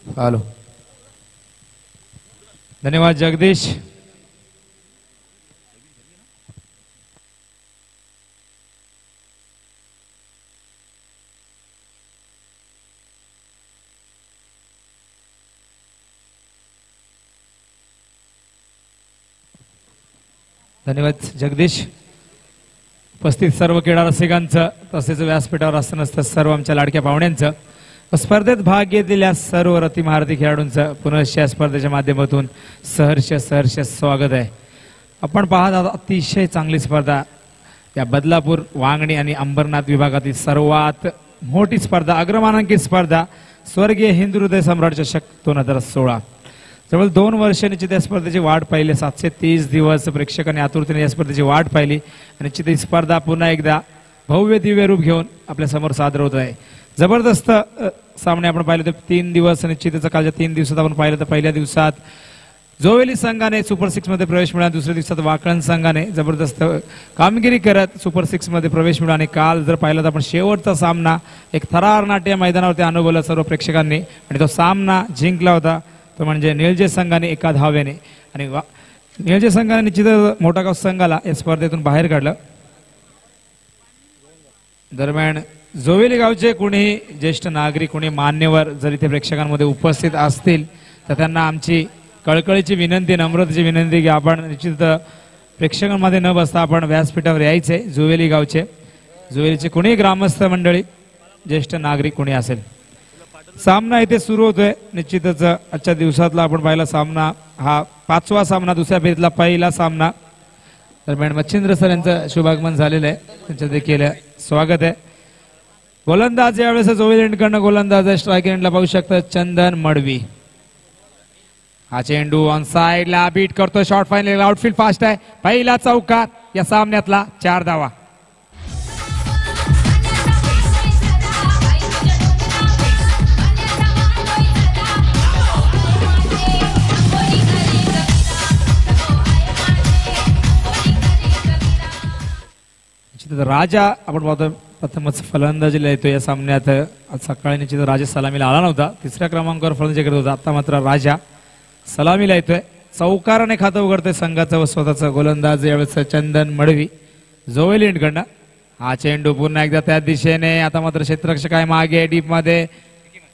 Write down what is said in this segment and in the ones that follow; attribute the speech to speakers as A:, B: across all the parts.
A: Hello, धन्यवाद जगदीश. धन्यवाद जगदीश. उपस्थित सर्व क्रीडा रसिकांचं तसेच व्यासपीठावर असताना सर्व आमच्या लाडक्या पाहुण्यांचं, स्पर्धेत भाग घेतलेल्या सर्व रती महारथी खेळाडूंचं पुनश्च या स्पर्धेच्या माध्यमातून सहर्ष स्वागत आहे. आपण पाहत आहात अतिशय चांगली स्पर्धा, या बदलापूर, वांगणी आणि अंबरनाथ विभागातील सर्वात मोठी स्पर्धा, अग्रमानांकित स्पर्धा, स्वर्गीय हिंदू हृदय सम्राट चषक 2016. जवळ 2 वर्ष निश्चित या स्पर्धेची वाट पाहिली. 730 दिवस प्रेक्षकांनी आतुरतेने या स्पर्धेची वाट पाहिली. निश्चित ही स्पर्धा पुन्हा एकदा भव्य दिव्य रूप घेऊन आपल्या समोर सादर होत आहे. जबरदस्त सामने आपण पाहिले तर 3 दिवस निश्चितच कालच्या 3 दिवसात आपण पाहिलं तर पहिल्या दिवसात जोवेली संघाने सुपर 6 मध्ये प्रवेश मिळवला. दुसऱ्या दिवसात वाकळण संघाने जबरदस्त कामगिरी करत सुपर 6 मध्ये प्रवेश मिळवला. आणि काल जर पाहिलं तर आपण शेवटचा सामना एक थरारनाट्य मैदानावरती अनुभवला सर्व प्रेक्षकांनी आणि तो सामना जिंकला होता तो म्हणजे निळजे संघाने एका धावेने. आणि निळजे संघाने निश्चितच मोठागाव संघाला या स्पर्धेतून बाहेर काढलं. दरम्यान जोवेली गावचे कोणीही ज्येष्ठ नागरिक, कोणी मान्यवर जर इथे प्रेक्षकांमध्ये उपस्थित असतील तर त्यांना आमची कळकळीची विनंती, नम्रतेची विनंती की आपण निश्चित प्रेक्षकांमध्ये न बसता आपण व्यासपीठावर यायचे. जोवेली गावचे, जोवेलीचे कोणी ग्रामस्थ मंडळी, ज्येष्ठ नागरिक कोणी असेल. सामना इथे सुरू होतोय. निश्चितच आजच्या दिवसातला आपण पाहिला सामना हा 5वा सामना, दुसऱ्या फेरीतला पहिला सामना. दरम्यान मच्छिंद्र सर यांचं शुभागमन झालेलं आहे, त्यांचं देखील स्वागत आहे. गोलंदाज यावेळेस जोवेली एंडकडनं गोलंदाज आहे. स्ट्राईक एंडला पाहू शकता चंदन मडवी. हा चेंडू ऑन साइडला बीट करतो. शॉर्ट फायनल, आउटफील्ड फास्ट आहे. पहिला चौकार या सामन्यातला 4 धावा. राजा आपण पाहतो प्रथमच फलंदाजीला येतो या सामन्यात. आज सकाळी निश्चित राजा सलामीला आला नव्हता, 3ऱ्या क्रमांकावर फलंदाजी करत होता. आता मात्र राजा सलामीला येतोय. चौकाराने खातं उघडतोय संघाचं व स्वतःचं. गोलंदाज यावेळेस चंदन मडवी जोवेली एंडकडनं. हा चेंडू पुन्हा एकदा त्या दिशेने. आता मात्र क्षेत्ररक्षक आहे मागे डीप मध्ये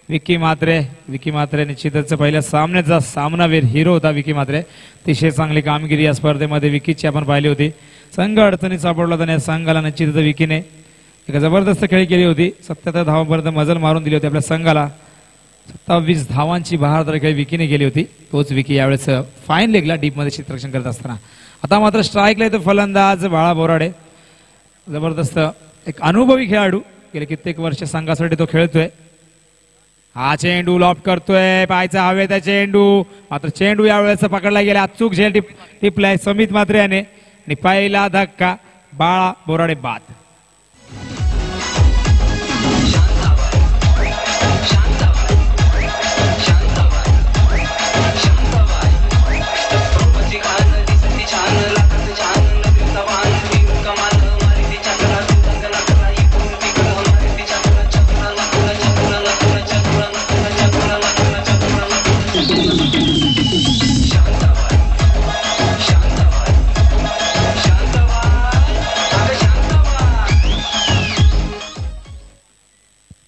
A: विकी म्हात्रे. विकी म्हात्रे निश्चितच पहिल्या सामन्याचा सामनावीर हिरो होता विकी म्हात्रे. अतिशय चांगली कामगिरी या स्पर्धेमध्ये विकीची आपण पाहिली होती. संघ अडचणीत सापडला होता. संघाला निश्चितच विकीने एक जबरदस्त खेळी केली होती. 77 धावांपर्यंत मजल मारून दिली होती आपल्या संघाला. 27 धावांची बहादर खेळी विकीने केली होती. तोच विकी यावेळेस फाईन लेगला डीप मध्ये क्षेत्ररक्षण करत असताना. आता मात्र स्ट्राईकला येतो फलंदाज बाळा बोराडे. जबरदस्त एक अनुभवी खेळाडू, गेले कित्येक वर्ष संघासाठी तो खेळतोय. हा चेंडू लॉफ्ट करतोय, पायचा हवेत आहे चेंडू. मात्र चेंडू यावेळेस पकडला गेला. अचूक झेल टिपलाय समित म्हात्रे याने. आणि पहिला धक्का बाळा बोराडे बाद.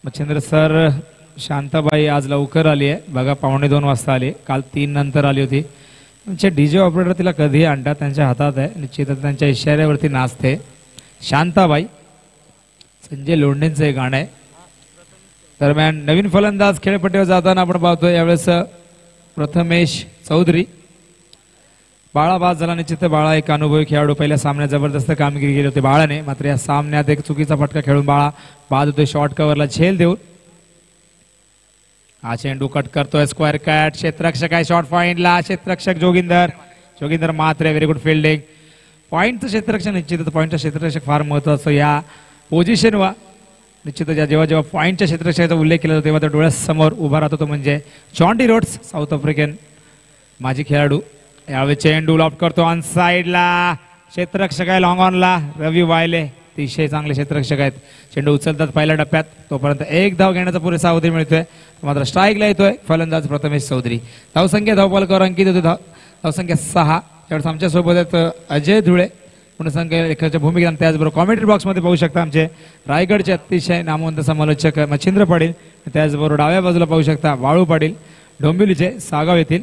A: मच्छिंद्र सर, शांताबाई आज लवकर आली आहे बघा, 1:45 वाजता आली. काल 3 नंतर आली होती. त्यांचे डीजे ऑपरेटर तिला कधी आणतात त्यांच्या हातात आहे. निश्चितच त्यांच्या इशाऱ्यावरती नाचते. शांताबाई संजय लोंढेंचं हे गाणं आहे. दरम्यान नवीन फलंदाज खेळपट्टीवर जाताना आपण पाहतोय यावेळेस प्रथमेश चौधरी. बाळा बाद झाला. निश्चित बाळा एक अनुभवी खेळाडू. पहिल्या सामन्यात जबरदस्त कामगिरी केली होती बाळाने. मात्र या सामन्यात एक चुकीचा फटका खेळून बाळा बाद होतोय शॉर्ट कव्हरला झेल देऊन. हा चेंडू कट करतोय, स्क्वेअर कट. क्षेत्ररक्षक आहे शॉर्ट पॉइंटला. क्षेत्ररक्षक Joginder Mhatre. Very good fielding. पॉईंटचं क्षेत्ररक्षक निश्चितच पॉईंटचं क्षेत्ररक्षक फार महत्वाचं या पोझिशनवर. निश्चितच जेव्हा पॉईंटच्या क्षेत्ररक्षकाचा उल्लेख केला जातो तेव्हा त्या डोळ्यासमोर उभा राहतो तो म्हणजे Jonty Rhodes, South African माजी खेळाडू. यावेळी चेंडू लॉफ्ट करतो ऑन साइडला. क्षेत्ररक्षक आहे लॉंग ऑनला रवी वायले. अतिशय चांगले क्षेत्ररक्षक आहेत. चेंडू उचलतात पहिल्या टप्प्यात, तोपर्यंत एक धाव घेण्याचा पुरेसा अवधी मिळतोय. मात्र स्ट्राईकला येतोय फलंदाज प्रथमेश चौधरी. धावसंख्या धावपालकावर अंकित होते. धावसंख्या 6. त्यावेळेस आमच्या सोबत आहेत अजय धुळे गुणसंख्या लेखकाच्या भूमिका. त्याचबरोबर कॉमेंट्री बॉक्समध्ये पाहू शकता आमचे रायगडचे अतिशय नामवंत समालोचक मच्छिंद्र पाटील. त्याचबरोबर डाव्या बाजूला पाहू शकता वाळू पाटील डोंबिवलीचे सागाव येथील.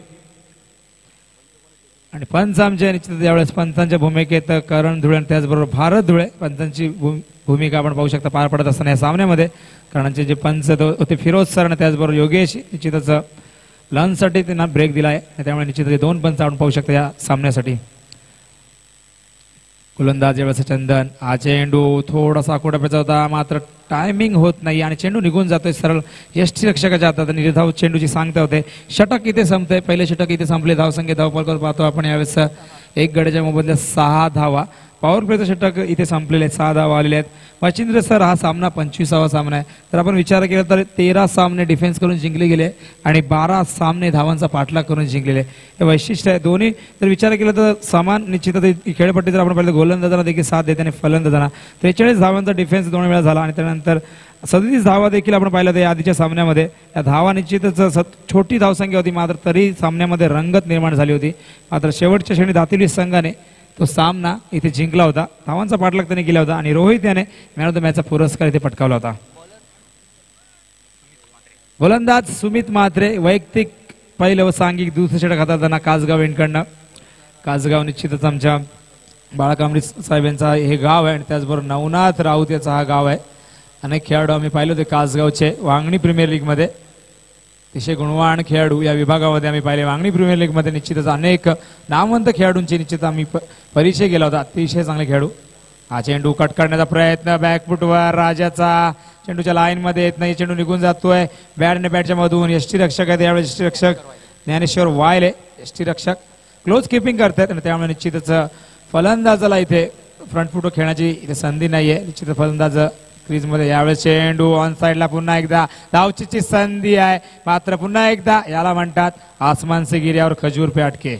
A: आणि पंच आमचे निश्चित यावेळेस पंचांच्या भूमिकेत करण धुळे आणि त्याचबरोबर भारत धुळे पंचांची भूमिका आपण पाहू शकता पार पडत असताना या सामन्यामध्ये. कारणचे जे पंच होते फिरोज सर आणि त्याचबरोबर योगेश निश्चितच लंचसाठी त्यांना ब्रेक दिला आहे. त्यामुळे निश्चित 2 पंच आपण पाहू शकता या सामन्यासाठी. गोलंदाज यावेळेस चंदन. हा चेंडू थोडासा आखोडाप्याचा होता, मात्र टायमिंग होत नाही आणि चेंडू निघून जातोय सरळ यष्टीरक्षकाच्या हातात. निर्धाव चेंडूची सांगता होते. षटक इथे संपतंय. पहिले षटक इथे संपले. धावसंख्या धावपालकावर पाहतो आपण यावेळेस 1 गड्याच्या मोबदल्यात 6 धावा. पॉवर प्लेचं षटक इथे संपलेले आहेत. 6 धावा आलेले आहेत. मच्छिंद्र सर हा सामना 25वा सामना आहे. तर आपण विचार केला तर 13 सामने डिफेन्स करून जिंकले गेले आणि 12 सामने धावांचा पाठलाग करून जिंकलेले. हे वैशिष्ट्य आहे. दोन्ही जर विचार केला तर समान निश्चितच खेळपट्टी जर आपण पाहिलं गोलंदाजाला देखील साथ देते आणि फलंदाजांना 43 धावांचा डिफेन्स 2 वेळा झाला आणि त्यानंतर 37 धावा देखील आपण पाहिलं त्या आधीच्या सामन्यामध्ये. या धावा निश्चितच छोटी धावसंख्या होती, मात्र तरी सामन्यामध्ये रंगत निर्माण झाली होती. मात्र शेवटच्या क्षणी दातिली संघाने तो सामना इथे जिंकला होता. धावांचा पाठलाग त्याने केला होता आणि रोहित याने मॅन ऑफ द मॅचचा पुरस्कार इथे पटकावला होता. गोलंदाज सुमित म्हात्रे वैयक्तिक पहिलं व सांघिक दुसरं षटक हाताळताना कासगाव एंडकडनं. कासगाव निश्चितच आमच्या बाळाकांबळे साहेब यांचा हे गाव आहे आणि त्याचबरोबर नवनाथ राऊत याचा हा गाव आहे. अनेक खेळाडू आम्ही पाहिले होते कासगावचे वांगणी प्रीमियर लीगमध्ये. अतिशय गुणवान खेळाडू या विभागामध्ये आम्ही पाहिले. वांगणी प्रीमियर लीगमध्ये निश्चितच अनेक नामवंत खेळाडूंची निश्चित आम्ही परिचय केला होता. अतिशय चांगले खेळाडू. हा चेंडू कट करण्याचा प्रयत्न बॅकफुटवर राजाचा. चेंडूच्या लाईनमध्ये येत नाही. चेंडू निघून जातोय बॅटने बॅटच्या मधून. यष्टीरक्षक आहेत यावेळी यष्टीरक्षक ज्ञानेश्वर वायले. यष्टीरक्षक क्लोज किपिंग करतात आणि त्यामुळे निश्चितच फलंदाजाला इथे फ्रंट फुट खेळण्याची इथे संधी नाहीये. निश्चित फलंदाज क्रीज मध्ये. यावेळेस चेंडू ऑन साइडला पुन्हा एकदा धावचीची संधी आहे, मात्र पुन्हा एकदा याला म्हणतात आसमान से गिर्यावर खजूर पे अटके.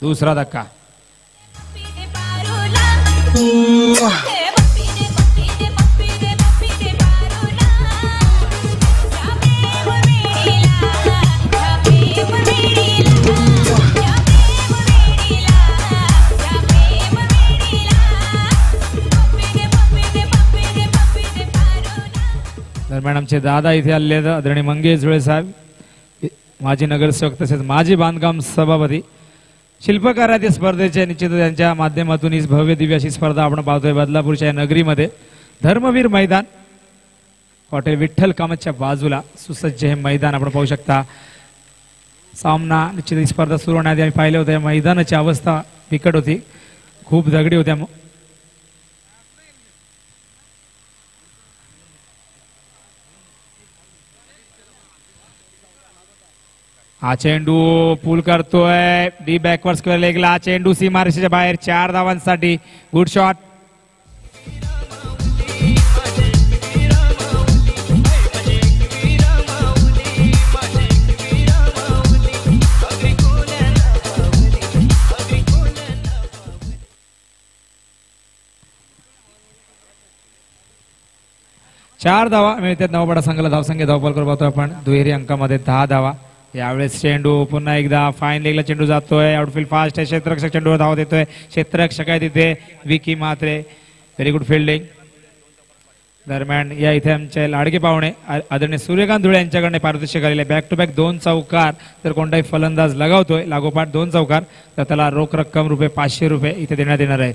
A: दुसरा धक्का. दरम्यान आमचे दादा इथे आलेले आहेत आदरणीय मंगेश झुळे साहेब, माजी नगरसेवक तसेच माजी बांधकाम सभापती. शिल्पकार स्पर्धेच्या निश्चित त्यांच्या माध्यमातून ही भव्य दिव्य अशी स्पर्धा आपण पाहतोय बदलापूरच्या या नगरीमध्ये. धर्मवीर मैदान हॉटेल विठ्ठल कामतच्या बाजूला सुसज्ज हे मैदान आपण पाहू शकता. सामना निश्चित ही स्पर्धा सुरू होण्याआधी आम्ही पाहिलं होतं. या मैदानाची अवस्था बिकट होती, खूप दगडी होत्या. हा चेंडू पूल करतोय डी बॅकवर्ड स्क्वेअर लेगला. चेंडू सीमारेषेच्या बाहेर 4 धावांसाठी. Good shot. चार धावा मिळतात नवपाडा संघाला. धावसंख्या धावपाल पाहतोय आपण दुहेरी अंकामध्ये 10 धावा. यावेळेस चेंडू पुन्हा एकदा फाईन लेगला चेंडू जातोय. आउटफील्ड फास्ट आहे. क्षेत्ररक्षक चेंडूवर धाव देतोय. क्षेत्ररक्षक आहे तिथे Vicky Mhatre. Very good fielding. दरम्यान या इथे आमचे लाडके पाहुणे आदरणीय सूर्यकांत धुळे यांच्याकडे पारितोषिक आलेले. बॅक टू बॅक 2 चौकार जर कोणताही फलंदाज लगावतोय लागोपाठ 2 चौकार तर त्याला रोख रक्कम ₹500 इथे देण्यात येणार आहे.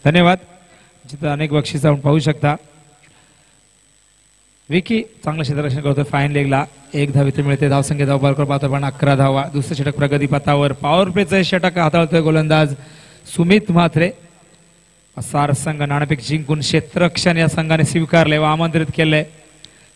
A: धन्यवाद. जिथं अनेक बक्षीस आपण पाहू शकता. विकी चांगलं क्षेत्ररक्षण करतोय. फाईन लेगला 1 धाव इथे मिळते. धावसंख्या धावपालकर पाहतो पण 11 धावा. दुसरं षटक प्रगती पथावर. पॉवर प्लेचं षटक हाताळतोय गोलंदाज सुमित म्हात्रे. सार संघ नाणेफेक जिंकून क्षेत्ररक्षण या संघाने स्वीकारले व आमंत्रित केले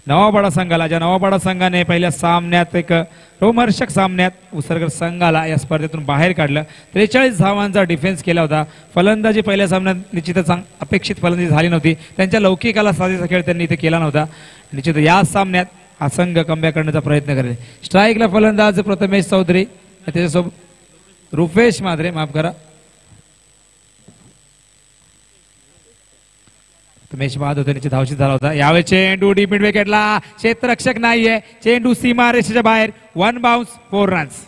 A: नवापाडा संघाला. ज्या नवापाडा संघाने पहिल्या सामन्यात एक रोमहर्षक सामन्यात उसरगर संघाला या स्पर्धेतून बाहेर काढलं. 43 धावांचा डिफेन्स केला होता. फलंदाजी पहिल्या सामन्यात निश्चितच अपेक्षित फलंदाजी झाली नव्हती. त्यांच्या लौकिकाला साजेसा खेळ त्यांनी इथे केला नव्हता. निश्चित या सामन्यात हा संघ कमबॅक करण्याचा प्रयत्न करेल. स्ट्राईकला फलंदाज प्रथमेश चौधरी, त्याच्यासोबत रुपेश म्हात्रे, माफ करा प्रथमेश बाद होते निश्चित धावशीत झाला होता. यावेळी चेंडू डीप मिड विकेटला, क्षेत्ररक्षक नाहीये, चेंडू सीमा रेषेच्या बाहेर, 1 बाउन्स 4 रन्स.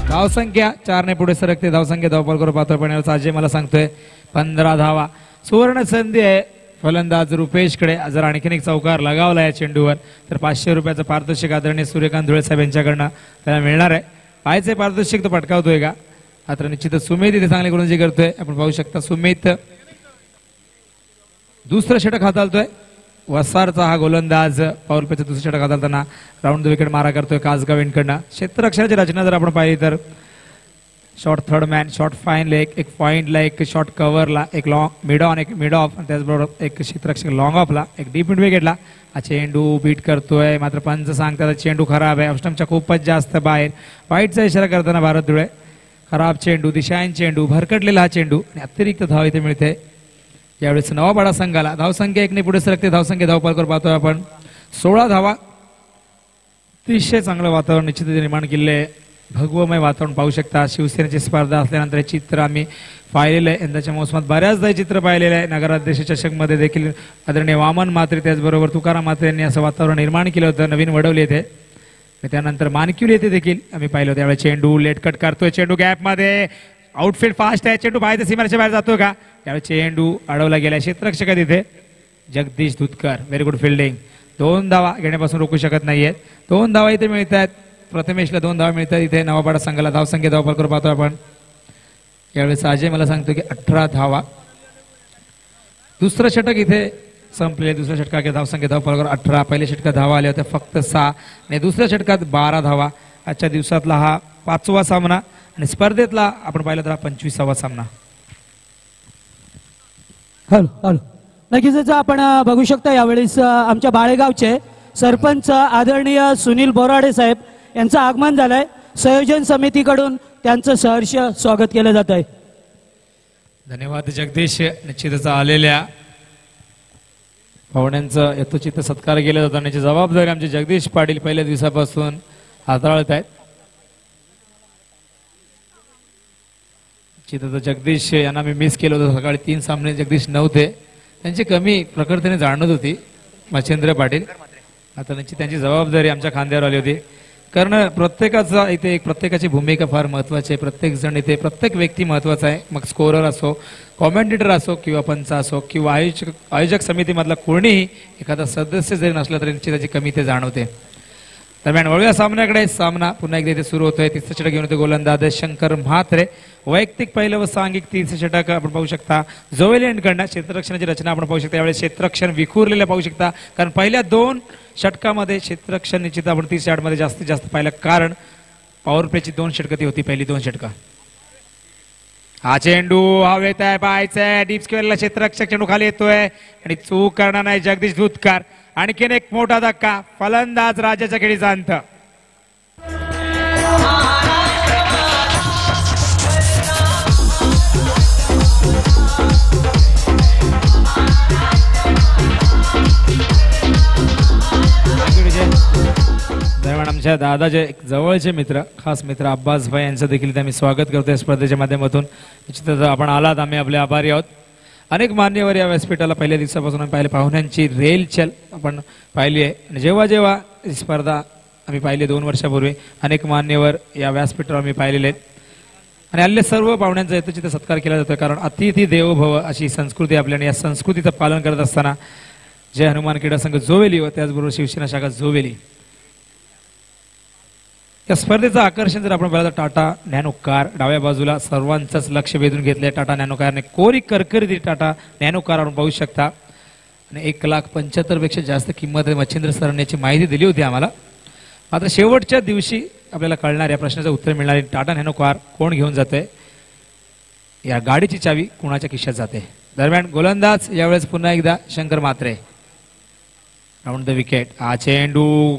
A: धावसंख्या 4 ने पुढे सरकते. धावसंख्या धावपाल करून पात्रपणे अजय मला सांगतोय 15 धावा. सुवर्ण संधी आहे फलंदाज रुपेशकडे. जर आणखीन एक चौकार लगावला या चेंडूवर तर 500 रुपयाचं पारितोषिक आदरणीय सूर्यकांत धुळे साहेब यांच्याकडनं त्याला मिळणार आहे. पाहायचे पारितोषिक तो पटकावतोय का. मात्र निश्चितच सुमित इथे चांगली गोलंदाजी करतोय. आपण पाहू शकता सुमित दुसरं षटक हाताळतोय. वसारचा हा गोलंदाज पॉवरप्लेचं दुसरं षटक हाताळताना राऊंड द विकेट मारा करतोय कासगाव इनकडनं. क्षेत्ररक्षणाची रचना जर आपण पाहिली तर short third man, short fine leg, एक पॉइंटला, एक शॉर्ट कव्हरला, एक लॉंग मिड ऑन, एक मिड ऑफ, आणि त्याचबरोबर एक क्षेत्ररक्षक लॉंग ऑफला, एक डीप मिड विकेटला. हा चेंडू बीट करतोय. मात्र पंच सांगतात चेंडू खराब आहे, ऑस्टमच्या खूपच जास्त बाहेर. वाईटचा इशारा करताना भारत धुळे. खराब चेंडू, दिशाहीन चेंडू, भरकटलेला हा चेंडू आणि अतिरिक्त धाव इथे मिळते. यावेळेस नवापाडा संघाला धावसंख्या 1 ने पुढे सरकते. धावसंख्या धावपालकर पाहतोय आपण 16 धावा. अतिशय चांगलं वातावरण निश्चित निर्माण केले. भगवमय वातावरण पाहू शकता. शिवसेनेची स्पर्धा असल्यानंतर हे चित्र आम्ही पाहिलेलं आहे. यंदाच्या मोसमात बऱ्याचदा हे चित्र पाहिलेलं आहे. नगराध्यक्ष चषकमध्ये देखील आदरणीय वामन म्हात्रे त्याचबरोबर तुकाराम म्हात्रे यांनी असं वातावरण निर्माण केलं होतं नवीन वडवली येथे. त्यानंतर मानकिवली येथे देखील आम्ही पाहिलं होतं. यावेळी चेंडू लेट कट करतोय. चेंडू गॅपमध्ये, आउटफील्ड फास्ट आहे. चेंडू बाहेरच्या सीमारेषेच्या बाहेर जातोय का. यावेळी चेंडू अडवला गेला. क्षेत्ररक्षक तिथे Jagdish Dhutkar. Very good fielding. 2 धावा घेण्यापासून रोखू शकत नाहीयेत. 2 धावा इथे मिळत आहेत. प्रथमेशला 2 धावा मिळतात. इथे नवापाडा संघाला धावसंख्या धावपाल करून पाहतो आपण. यावेळेस अजय मला सांगतो की 18 धावा. दुसरं षटक इथे संपले. दुसऱ्या षटकात धावसंख्या धावपाल करून 18. पहिल्या षटकात धावा आल्या होत्या फक्त 6 आणि दुसऱ्या षटकात 12 धावा. आजच्या दिवसातला हा 5वा सामना आणि स्पर्धेतला आपण पाहिलं तर हा 25वा सामना.
B: हॅलो नक्कीच आपण बघू शकता यावेळेस आमच्या बाळेगावचे सरपंच आदरणीय सुनील बोराडे साहेब यांचं आगमन झालंय. संयोजन समितीकडून त्यांचं सहर्ष स्वागत केलं जात आहे.
A: धन्यवाद जगदीश. निश्चितच आलेल्या पाहुण्यांचं यथोचित सत्कार केला जातो आणि जबाबदारी आमचे जगदीश पाटील पहिल्या दिवसापासून हाताळत आहेत. निश्चितच जगदीश यांना मी मिस केलं होतं. सकाळी 3 सामने जगदीश नव्हते. त्यांची कमी प्रखरतेने जाणवत होती मच्छिंद्र पाटील. आता निश्चित त्यांची जबाबदारी आमच्या खांद्यावर आली होती. कारण प्रत्येकाचा इथे प्रत्येकाची भूमिका फार महत्वाची आहे. प्रत्येक जण इथे प्रत्येक व्यक्ती महत्वाचा आहे. मग स्कोरर असो, कॉमेंटेटर असो किंवा पंच असो किंवा आयोजक समितीमधला कोणीही एखादा सदस्य जरी नसला तरी निश्चित त्याची कमी ते जाणवते. दरम्यान वळूया सामन्याकडे. सामना पुन्हा एकदा इथे सुरू होतोय. तिसरं षटक घेऊन होते गोलंदाज शंकर म्हात्रे. वैयक्तिक पहिलं व सांघिक 3 षटक आपण पाहू शकता जोवेलँडकडनं. क्षेत्ररक्षणाची रचना आपण पाहू शकता. यावेळेस क्षेत्ररक्षण विखुरलेलं पाहू शकता. कारण पहिल्या 2 षटकामध्ये क्षेत्ररक्षण निश्चित आपण 30 षटकामध्ये जास्तीत जास्त पाहिलं. कारण पॉवर प्लेची 2 षटकं ती होती पहिली 2 षटकं. हा चेंडू हवेत आहे, पाहायचंय डीप स्क्वेअरला. क्षेत्ररक्षक चेंडू खाली येतोय आणि चूक करणार नाही जगदीश धुतकर. आणखीन एक मोठा धक्का. फलंदाज राजाच्या खेळीचा अंत. दरम्यान आमच्या दादाचे जवळचे मित्र, खास मित्र अब्बास भाई यांचं देखील आम्ही स्वागत करतोय स्पर्धेच्या माध्यमातून. निश्चितच आपण आलात, आम्ही आपले आभारी आहोत. अनेक मान्यवर या व्यासपीठाला पहिल्या दिवसापासून आम्ही पाहिले. पाहुण्यांची रेलचल आपण पाहिली आहे. आणि जेव्हा जेव्हा ही स्पर्धा आम्ही पाहिली 2 वर्षापूर्वी अनेक मान्यवर या व्यासपीठावर आम्ही पाहिलेले आहेत. आणि हल्ले सर्व पाहुण्यांचा यथोचित सत्कार केला जातो. कारण अतिथी देवो भव अशी संस्कृती आपल्याला. या संस्कृतीचं पालन करत असताना जय हनुमान क्रीडा संघ जोवेली व त्याचबरोबर शिवसेना शाखा जोवेली या स्पर्धेचं आकर्षण जर आपण पाहिलं तर टाटा नॅनो कार डाव्या बाजूला सर्वांचंच लक्ष वेधून घेतलंय. टाटा नॅनो कारने कोरी करकरीत टाटा नॅनो कार आपण पाहू शकता. आणि 1,75,000 पेक्षा जास्त किंमत मच्छिंद्र सरांनी याची माहिती दिली होती आम्हाला. मात्र शेवटच्या दिवशी आपल्याला कळणार, या प्रश्नाचं उत्तर मिळणार, टाटा नॅनो कार कोण घेऊन जाते, या गाडीची चावी कुणाच्या खिशात जाते. दरम्यान गोलंदाज यावेळेस पुन्हा एकदा Shankar Mhatre. Round the wicket. हा चेंडू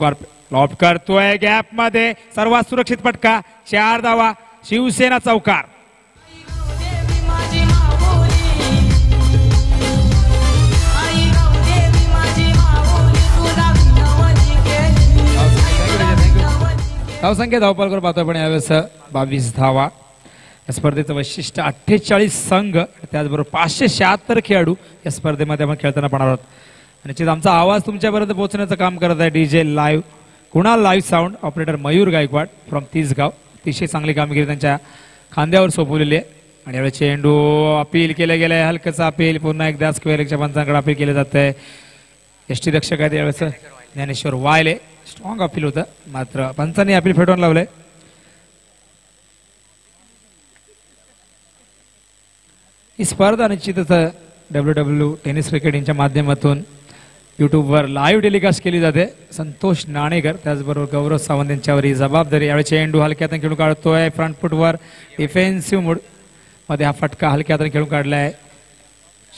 A: लॉप करतोय गॅप मध्ये. सर्वात सुरक्षित फटका. 4 धावा. शिवसेना चौकार. धावसंख्या धावपालकर पाहतो आपण यावेळेस 22 धावा. या स्पर्धेचं वैशिष्ट्य 48 संघ त्याचबरोबर 576 खेळाडू या स्पर्धेमध्ये आपण खेळताना पाहणार आहोत. निश्चित आमचा आवाज तुमच्यापर्यंत पोहोचण्याचं काम करत आहे DJ live Kunal live sound operator Mayur Gaikwad from Tisgaon. अतिशय चांगली कामगिरी त्यांच्या खांद्यावर सोपवलेली आहे. आणि यावेळी चेंडू अपील केलं गेलंय, हलकचं अपील, पुन्हा एकदा स्क्वेअर एकच्या पंचांकडे अपील केलं जात आहे. यष्टी रक्षक आहेत यावेळेस ज्ञानेश्वर वायले. स्ट्रॉंग अपील होतं मात्र पंचांनी अपील फेटवून लावलंय. ही स्पर्धा निश्चितच WW टेनिस क्रिकेटिंगच्या माध्यमातून युट्यूबवर लाईव्ह टेलिकास्ट केली जाते. संतोष नाणेकर त्याचबरोबर गौरव सावंत यांच्यावर ही जबाबदारी. यावेळी चेंडू हलक्यातून खेळून काढतोय फ्रंट फुटवर डिफेन्सिव्ह मोड मध्ये हा फटका हलक्यातून खेळून काढलाय.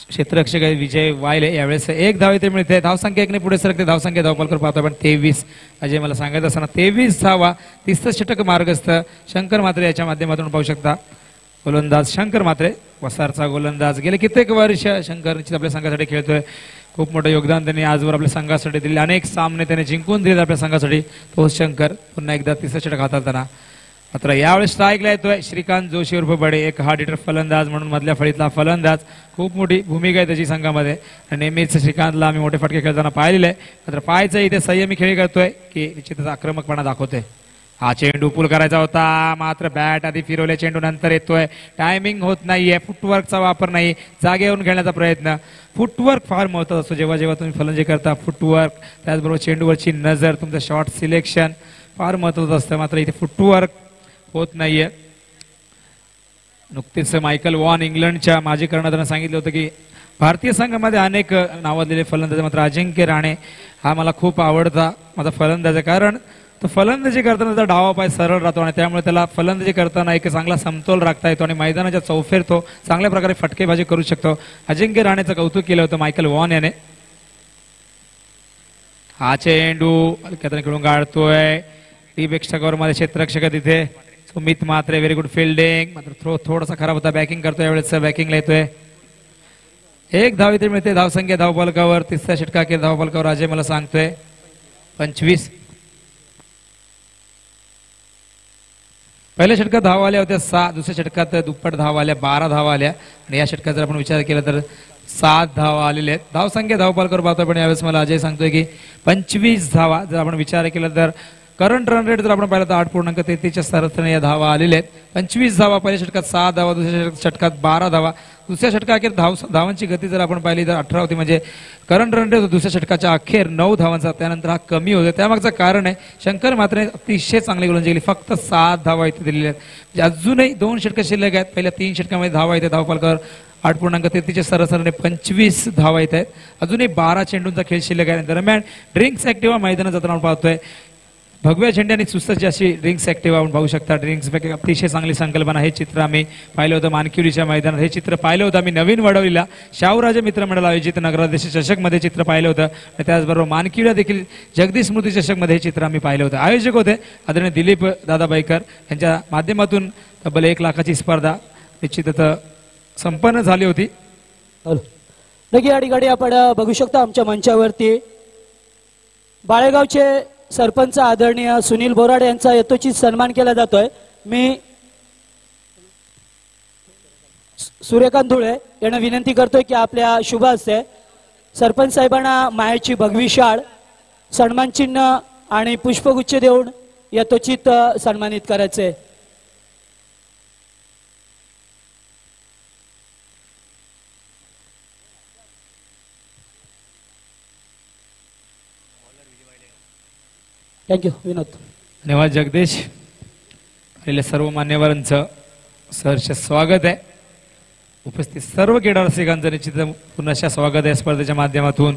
A: क्षेत्ररक्षक विजय वायले. यावेळेस 1 धाव इथे मिळते. धावसंख्या 1 ने पुढे सरकते. धावसंख्या धावपालकर पाहतो आपण 23. अजय मला सांगत असताना 23 धावा. 30 षटक मार्गस्थ शंकर मात्रे याच्या माध्यमातून पाहू शकता. गोलंदाज शंकर मात्रे वसारचा गोलंदाज. गेले कित्येक वर्ष शंकर निश्चित आपल्या संघासाठी खेळतोय. खूप मोठं योगदान त्यांनी आजवर आपल्या संघासाठी दिले. अनेक सामने त्याने जिंकून दिले आपल्या संघासाठी. तो शंकर पुन्हा एकदा 30 षटक हाताळताना. मात्र यावेळेस स्ट्राईकला येतोय श्रीकांत जोशी उर्फ बडे. एक हार्ड हिटर फलंदाज म्हणून मधल्या फळीतला फलंदाज. खूप मोठी भूमिका आहे त्याची संघामध्ये. नेहमीच श्रीकांतला आम्ही मोठे फटके खेळताना पाहिलेले आहे. मात्र पाहायचं इथे संयमी खेळी करतोय की निश्चितच आक्रमकपणा दाखवतोय. हा चेंडू पूल करायचा होता मात्र बॅट आधी फिरवले. चेंडू नंतर येतोय. टायमिंग होत नाहीये. फुटवर्कचा वापर नाही. जागेवरून खेळण्याचा प्रयत्न. फुटवर्क फार महत्त्वाचा असतो जेव्हा जेव्हा तुम्ही फलंदाजी करता. फुटवर्क त्याचबरोबर चेंडूवरची नजर, तुमचं शॉट सिलेक्शन फार महत्त्वाचं असतं. मात्र इथे फुटवर्क होत नाहीये. नुकतेच मायकल वॉन इंग्लंडच्या माजी कर्णधारानं सांगितलं होतं की भारतीय संघामध्ये अनेक नावाजलेले फलंदाज मात्र अजिंक्य राणे हा मला खूप आवडता माझा फलंदाज आहे. कारण तो फलंदाजी करताना त्याचा डावा पाय सरळ राहतो आणि त्यामुळे त्याला फलंदाजी करताना एक चांगला समतोल राखता येतो आणि मैदानाच्या चौफेर तो चांगल्या प्रकारे फटकेबाजी करू शकतो. अजिंक्य राणेचं कौतुक केलं होतं मायकल वॉन याने. हा चेंडू हलक्यातून खेळून काढतोय. टीपेक्षा मध्ये क्षेत्ररक्षक तिथे Sumit Mhatre. Very good fielding. मात्र थ्रो थोडासा खराब होता. बॅकिंग करतोय यावेळेस बॅकिंगला येतोय. 1 धाव इथे मिळते. धावसंख्या धावफलकावर 30 षटकाखेर धावफलकावर अजय मला सांगतोय 25. पहिल्या षटकात धावा आल्या होत्या 6. दुसऱ्या षटकात दुप्पट धावा आल्या 12 धावा आल्या. आणि या षटकात जर आपण विचार केला तर 7 धावा आलेल्या आहेत. धावसंख्या धावपालकर पाहतो पण यावेळेस मला अजय सांगतोय की 25 धावा. जर आपण विचार केला तर करंट रन रेट जर आपण पाहिलं तर 8.33 सरासरीने या धावा आलेल्या आहेत. 25 धावा पहिल्या षटकात 6 धावा. दुसऱ्या षटकात 12 धावा. दुसऱ्या षटकाअखेर धावांची गती जर आपण पाहिली तर 18 होती. म्हणजे करंट रन रेट दुसऱ्या षटकाच्या अखेर 9 धावांचा. त्यानंतर हा कमी होतो. त्यामागचं कारण आहे शंकर मात्रे अतिशय चांगली गोलंदाजी केली. फक्त 7 धावा इथे दिलेल्या आहेत. म्हणजे अजूनही 2 षटकं शिल्लक आहेत. पहिल्या 3 षटकामध्ये धावा इथे धावपालकर 8.33 सरासरीने 25 धावा येत आहेत. अजूनही 12 चेंडूंचा खेळ शिल्लक आहे. दरम्यान ड्रिंक्स ऍक्टिव्हा मैदानात जाताना आपण पाहतोय भगव्या झेंड्याने सुसज्ज अशी ड्रिंक्स ऍक्टिव्हा आपण पाहू शकता. ड्रिंक्स पॅक अतिशय चांगली संकल्पना. हे चित्र आम्ही पाहिलं होतं मानकिवलीच्या मैदानात. हे चित्र पाहिलं होतं आम्ही नवीन वडवलीला शाहूराजे मित्रमंडळ आयोजित नगराध्यक्ष चषक मध्ये चित्र पाहिलं होतं. आणि त्याचबरोबर मानकिवलीला देखील जगदीश स्मृती चषक मध्ये हे चित्र आम्ही पाहिलं होतं. आयोजक होते आदरणीय दिलीप दादा बाईकर यांच्या माध्यमातून तब्बल 1 लाखाची स्पर्धा निश्चितच संपन्न झाली होती.
B: नक्की या ठिकाणी आपण बघू शकता आमच्या मंचावरती बाळेगावचे सरपंच आदरणीय सुनील बोराडे यांचा यथोचित सन्मान केला जातोय. मी सूर्यकांत धुळे यांना विनंती करतोय की आपल्या शुभ हस्ते सरपंच साहेबांना मायाची भगवी शाळ, सन्मान चिन्ह आणि पुष्पगुच्छ देऊन यथोचित सन्मानित करायचे. थँक्यू विनोद.
A: धन्यवाद जगदीश. आलेल्या सर्व मान्यवरांचं सहर्ष स्वागत आहे. उपस्थित सर्व क्रीडा रसिकांचं निश्चित पुन्हा स्वागत आहे स्पर्धेच्या माध्यमातून.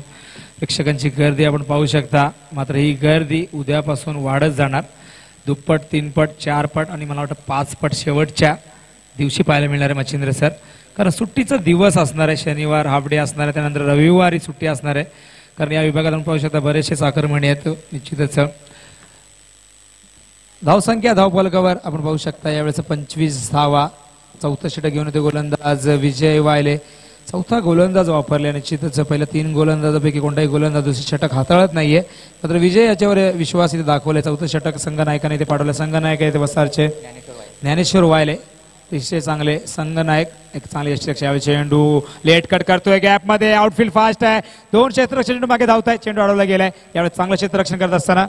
A: प्रेक्षकांची गर्दी आपण पाहू शकता. मात्र ही गर्दी उद्यापासून वाढत जाणार. दुप्पट, 3 पट, 4 पट आणि मला वाटतं 5 पट शेवटच्या दिवशी पाहायला मिळणार आहे मच्छिंद्र सर. कारण सुट्टीचा दिवस असणार आहे. शनिवार हाफ डे असणार आहे. त्यानंतर रविवारी सुट्टी असणार आहे. कारण या विभागात आपण पाहू शकता बरेचसे आक्रमणी आहेत. निश्चितच धावसंख्या धावफलकावर आपण पाहू शकता यावेळेस 25 धावा. 4थं षटक घेऊन येते गोलंदाज विजय वायले. चौथा गोलंदाज वापरले. निश्चितच पहिल्या 3 गोलंदाजापैकी कोणताही गोलंदाज दुसरे षटक हाताळत नाहीये. मात्र विजय याच्यावर विश्वास इथे दाखवलाय. चौथं षटक संघनायकाने इथे पाठवलं. संघनायक आहे ते वसारचे ज्ञानेश्वर वायले, अतिशय चांगले संघनायक. एक चांगले यष्टिरक्षक. यावेळी चेंडू लेट कट करतोय गॅप मध्ये. आउटफील्ड फास्ट आहे. 2 क्षेत्ररक्षक चेंडू मागे धावताय. चेंडू अडवला गेलाय. यावेळी चांगलं क्षेत्ररक्षण करत असताना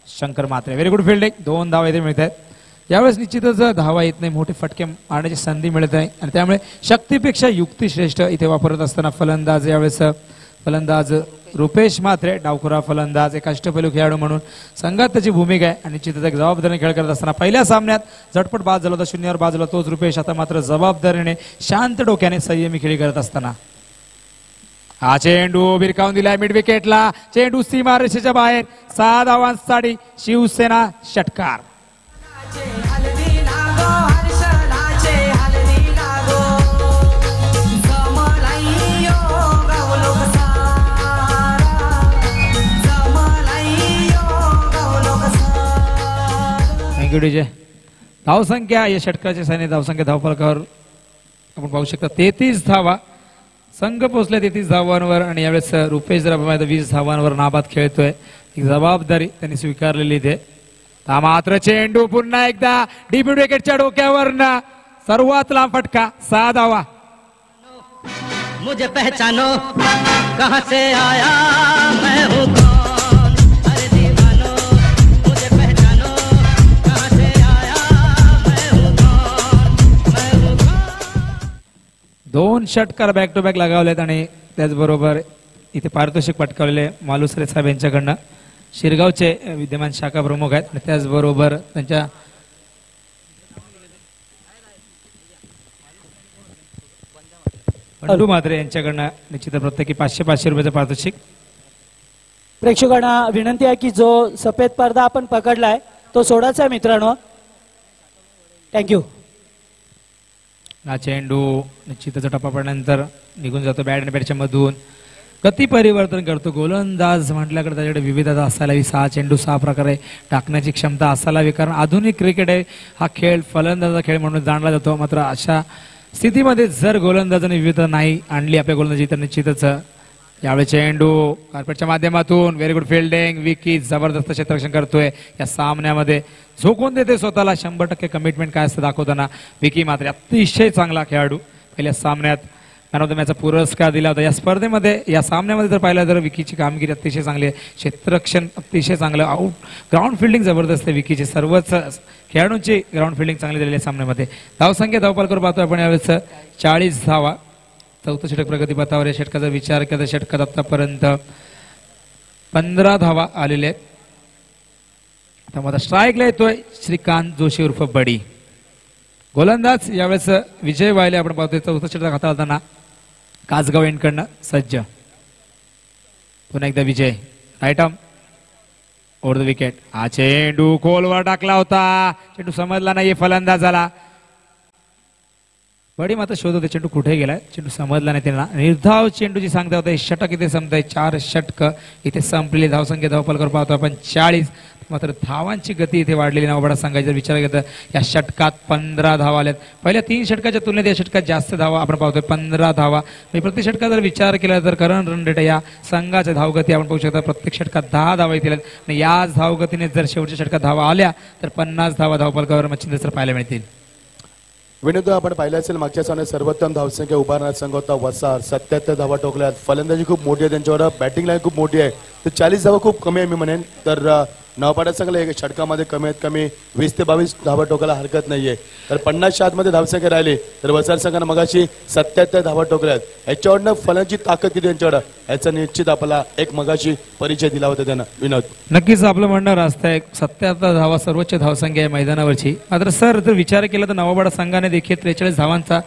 A: Shankar Mhatre very good fielding. 2 धावा इथे मिळत आहेत. यावेळेस निश्चितच धावा येत नाही. मोठे फटके मारण्याची संधी मिळत आहे आणि त्यामुळे शक्तीपेक्षा युक्ती श्रेष्ठ इथे वापरत असताना फलंदाज यावेळेस फलंदाज रुपेश म्हात्रे डावखुरा फलंदाज एक अष्टपैलू खेळाडू म्हणून संघात त्याची भूमिका आहे आणि निश्चितच एक जबाबदारीने खेळ करत असताना पहिल्या सामन्यात झटपट बाद झाला होता. 0वर बाद झाला तोच रुपेश. आता मात्र जबाबदारीने शांत डोक्याने संयमी खेळी करत असताना हा चेंडू भिरकावून दिलाय मिड विकेटला. चेंडू सीमारेषेच्या बाहेर. 6 धावांसाठी शिवसेना षटकार. विजय धावसंख्या या षटकाच्या सैन्य धावसंख्या धावफलकावर आपण पाहू शकता 33 धावा. संघ पोहोचले 33 धावांवर आणि यावेळेस रुपेश जर 20 धावांवर नाबाद खेळतोय. एक जबाबदारी त्यांनी स्वीकारलेली इथे. मात्र चेंडू पुन्हा एकदा डीप मिड विकेटच्या डोक्यावरनं सर्वात लांब फटका. 6 धावा.
C: मुझे पहचानो कहां से आया मैं हूं कौन. अरे दीवानो मुझे पहचानो कहां से आया मैं हूं कौन.
A: 2 षटकार बॅक टू बॅक लगावलेत आणि त्याचबरोबर इथे पारितोषिक पटकावलेले मालुसरे साहेब यांच्याकडनं. शिरगावचे विद्यमान शाखा प्रमुख आहेत आणि त्याचबरोबर त्यांच्या बंडू म्हात्रे यांच्याकडनं निश्चित प्रत्येकी 500 रुपयाचं पारितोषिक.
B: प्रेक्षकांना विनंती आहे की जो सफेद पडदा आपण पकडलाय तो सोडायचा आहे मित्रांनो. थँक्यू.
A: हा चेंडू निश्चितच टप्पा पडल्यानंतर निघून जातो बॅट आणि बॅटच्या मधून. गती परिवर्तन करतो गोलंदाज म्हटल्याकडे त्याच्याकडे विविधता असायला हवी. 6 चेंडू 6 प्रकारे टाकण्याची क्षमता असायला हवी. कारण आधुनिक क्रिकेट आहे हा खेळ फलंदाजा खेळ म्हणून जाणला जातो. मात्र अशा स्थितीमध्ये जर गोलंदाजाने विविधता नाही आणली आपल्या गोलंदाजी तर निश्चितच यावेळी चेंडू कार्पेटच्या माध्यमातून व्हेरी गुड फिल्डिंग. विकी जबरदस्त क्षेत्ररक्षण करतोय. या सामन्यामध्ये झोकून देते स्वतःला. 100% कमिटमेंट काय असतं दाखवताना विकी मात्र अतिशय चांगला खेळाडू. पहिल्या सामन्यात मॅन ऑफ द मॅचचा पुरस्कार दिला होता. या स्पर्धेमध्ये या सामन्यामध्ये जर पाहिलं तर विकीची कामगिरी अतिशय चांगली आहे. क्षेत्ररक्षण अतिशय चांगलं. आउट ग्राउंड फिल्डिंग जबरदस्त आहे विकीची. सर्वच खेळाडूंची ग्राउंड फिल्डिंग चांगली झालेली आहे सामन्यामध्ये. धावसंख्या धावपालकर पाहतो आपण यावेळेस 40 धावा. 4थं षटक प्रगतीपथावर. या षटकाचा विचार केला षटकात आतापर्यंत 15 धावा आलेल्या आहेत. त्यामध्ये स्ट्राईकला येतोय श्रीकांत जोशी उर्फ बडी. गोलंदाज यावेळेस विजय वायले आपण पाहतोय. 4थं षटक हाताळताना कासगाव एंडकडनं सज्ज. पुन्हा एकदा Vijay. Right arm over the wicket. हा चेंडू खोलवर टाकला होता. चेंडू समजला नाही फलंदाजाला. बडी मात्र शोध होते चेंडू कुठे गेलाय. चेंडू समजला नाही त्यांना. निर्धाव चेंडूची सांगता होता. षटक इथे संपताय. 4 षटक इथे संपली. धावसंख्या धावफलकावर पाहतो आपण 40. मात्र धावांची गती इथे वाढलेली नवबाडा संघाचा जर विचार केला तर या षटकात 15 धावा आल्यात. पहिल्या 3 षटकाच्या तुलनेत या षटकात जास्त धावा आपण पाहतोय. 15 धावा. प्रति षटकात जर विचार केला तर करंट रन रेट या संघाच्या धावगती आपण पाहू शकता. प्रत्येक षटकात 10 धावा येतील आणि याच धावगतीने जर शेवटच्या षटकात धावा आल्या तर 50 धावा धावफलकावर मच्छिंद्र सर पाहायला मिळतील.
D: विनोद आपण पाहिलं असेल मागच्या सामन्यात सर्वोत्तम धावसंख्या उभारणारा संघ होता वसार. 77 धावा ठोकल्यात. फलंदाजी खूप मोठी आहे त्यांच्यावर. बॅटिंग लाईन खूप मोठी आहे. तर 40 धावा खूप कमी आहे मी म्हणेन. तर नवपाडा संघाला एक षटकामध्ये कमीत कमी 20 ते 22 धावा ठोकायला हरकत नाहीये. तर 50च्या आतमध्ये धावसंख्या राहिली तर वसार संघानं मगाशी 77 धावा ठोकल्यात. याच्यावरनं फलंदाजी ताकद किती यांच्यावर याचा निश्चित आपल्याला एक मगाशी परिचय दिला होता त्यांना. विनोद
A: नक्कीच आपलं म्हणणं रास्त आहे. 77 धावा सर्वोच्च धावसंख्या आहे मैदानावरची. मात्र सर जर विचार केला तर नवाबाडा संघाने देखील 43 धावांचा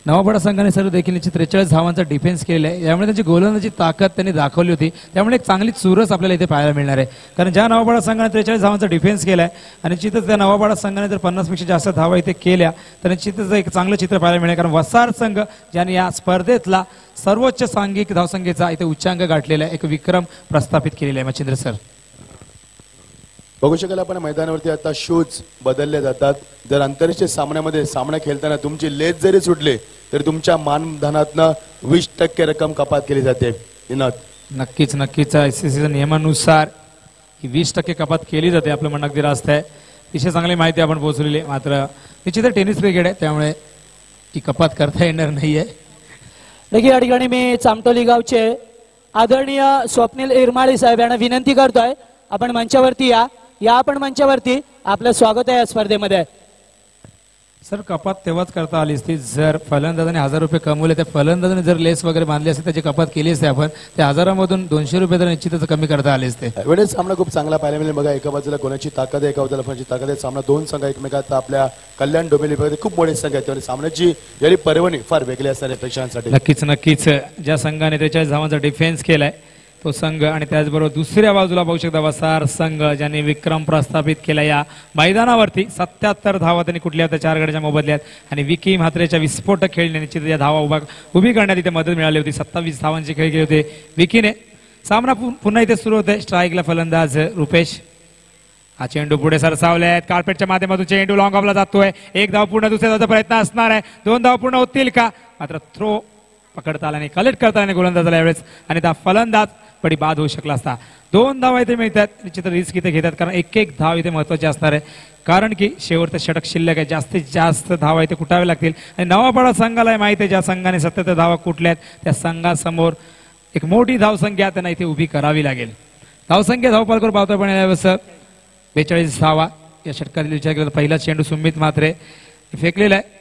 A: नवाबाडा संघाने सर्व देखील 43 धावांचा डिफेन्स केलेला आहे. यामुळे त्यांची गोलंदाजी ताकद त्यांनी दाखवली होती. त्यामुळे एक चांगली चुरस आपल्याला इथे पाहायला मिळणार आहे. कारण ज्या नवाबाडा संघाने 43 धावांचा डिफेन्स केलाय आणि निश्चितच त्या नवाबाडा संघाने जर 50 पेक्षा जास्त धावा इथे केल्या तर निश्चितच एक चांगलं चित्र पाहायला मिळेल. कारण वसार संघ ज्याने या स्पर्धेतला सर्वोच्च सांघिक धावसंख्येचा इथे उच्चांक गाठलेला आहे. एक विक्रम प्रस्थापित केलेला आहे. मच्छिंद्र सर
D: बघू शकाल आपण मैदानावरती आता शूज बदलले जातात. जर आंतरराष्ट्रीय सामन्यामध्ये सामना खेळताना तुमची लेज जरी सुटली तरी तुमच्या मानधनातनं 20% रक्कम कपात केली जाते. विनोद,
A: नक्कीच नक्कीच ICCच्या नियमानुसार ही 20% कपात केली जाते. आपलं म्हणणं अगदी रास्त आहे. अतिशय चांगली माहिती आपण पोहोचलेली. मात्र निश्चित टेनिस क्रिकेट आहे त्यामुळे ती कपात करता येणार नाहीये.
B: नक्की या ठिकाणी मी चामटोली गावचे आदरणीय स्वप्नील इरमाळी साहेब यांना विनंती करतोय, आपण मंचावरती या आपण मंचावरती. आपलं स्वागत आहे या स्पर्धेमध्ये.
A: सर, कपात तेव्हाच करता आली असती जर फलंदाजाने 1000 रुपये कमवले. त्या फलंदाजाने जर लेस वगैरे बांधली असते त्याची कपात केली असते. आपण त्या 1000मधून 200 रुपये तर निश्चितच कमी करता आले असते.
D: वेळेस सामना खूप चांगला पाहायला मिळेल. बघा, एका बाजूला कोणाची ताकद आहे, एका बाजूला कोणाची ताकद आहे. सामना दोन संघ एकमेकात आपल्या कल्याण डोंबिवली विभागात खूप मोठे संघ आहेत त्यामुळे सामन्याची याची पर्वणी फार वेगळी असणार आहे प्रेक्षकांसाठी.
A: नक्कीच नक्कीच ज्या संघाने 43 धावांचा डिफेन्स केलाय तो संघ आणि त्याचबरोबर दुसऱ्या बाजूला बघू शकता वसार संघ ज्यांनी विक्रम प्रस्थापित केला या मैदानावरती. 77 धावा त्यांनी कुठल्या होत्या 4 गड्याच्या मोबदल्यात आणि विकी म्हात्रेच्या विस्फोटक खेळीने निश्चित या धावा उभी करण्यात इथे मदत मिळाली होती. 27 धावांची खेळ केले होते विकीने. सामना पुन्हा इथे सुरू होतोय. स्ट्राईकला फलंदाज रुपेश. हा चेंडू पुढे सरसावलाय. कार्पेटच्या माध्यमातून चेंडू लॉंग ऑफला जातोय. 1 धाव पूर्ण, दुसऱ्या धावाचा प्रयत्न असणार आहे. 2 धाव पूर्ण होतील का? मात्र थ्रो पकडता आला नाही, कलेक्ट करता आला गोलंदाजाला यावेळेस आणि त्या फलंदाज पडी बाद होऊ शकला असता. 2 धावा इथे मिळतात. निश्चित रिस्क इथे घेतात कारण एक धाव इथे महत्वाची असणार आहे कारण की शेवटचं षटक शिल्लक आहे. जास्तीत जास्त धावा इथे कुटावे लागतील आणि नवापाडा संघाला माहिती आहे ज्या संघाने 77 धावा कुठल्यात त्या संघासमोर एक मोठी धावसंख्या त्यांना इथे उभी करावी लागेल. धावसंख्या धावपाल करून पाहतोय पण यावेळेस 42 धावा या षटकातील विचार केला तर पहिला चेंडू सुमित म्हात्रे फेकलेला आहे.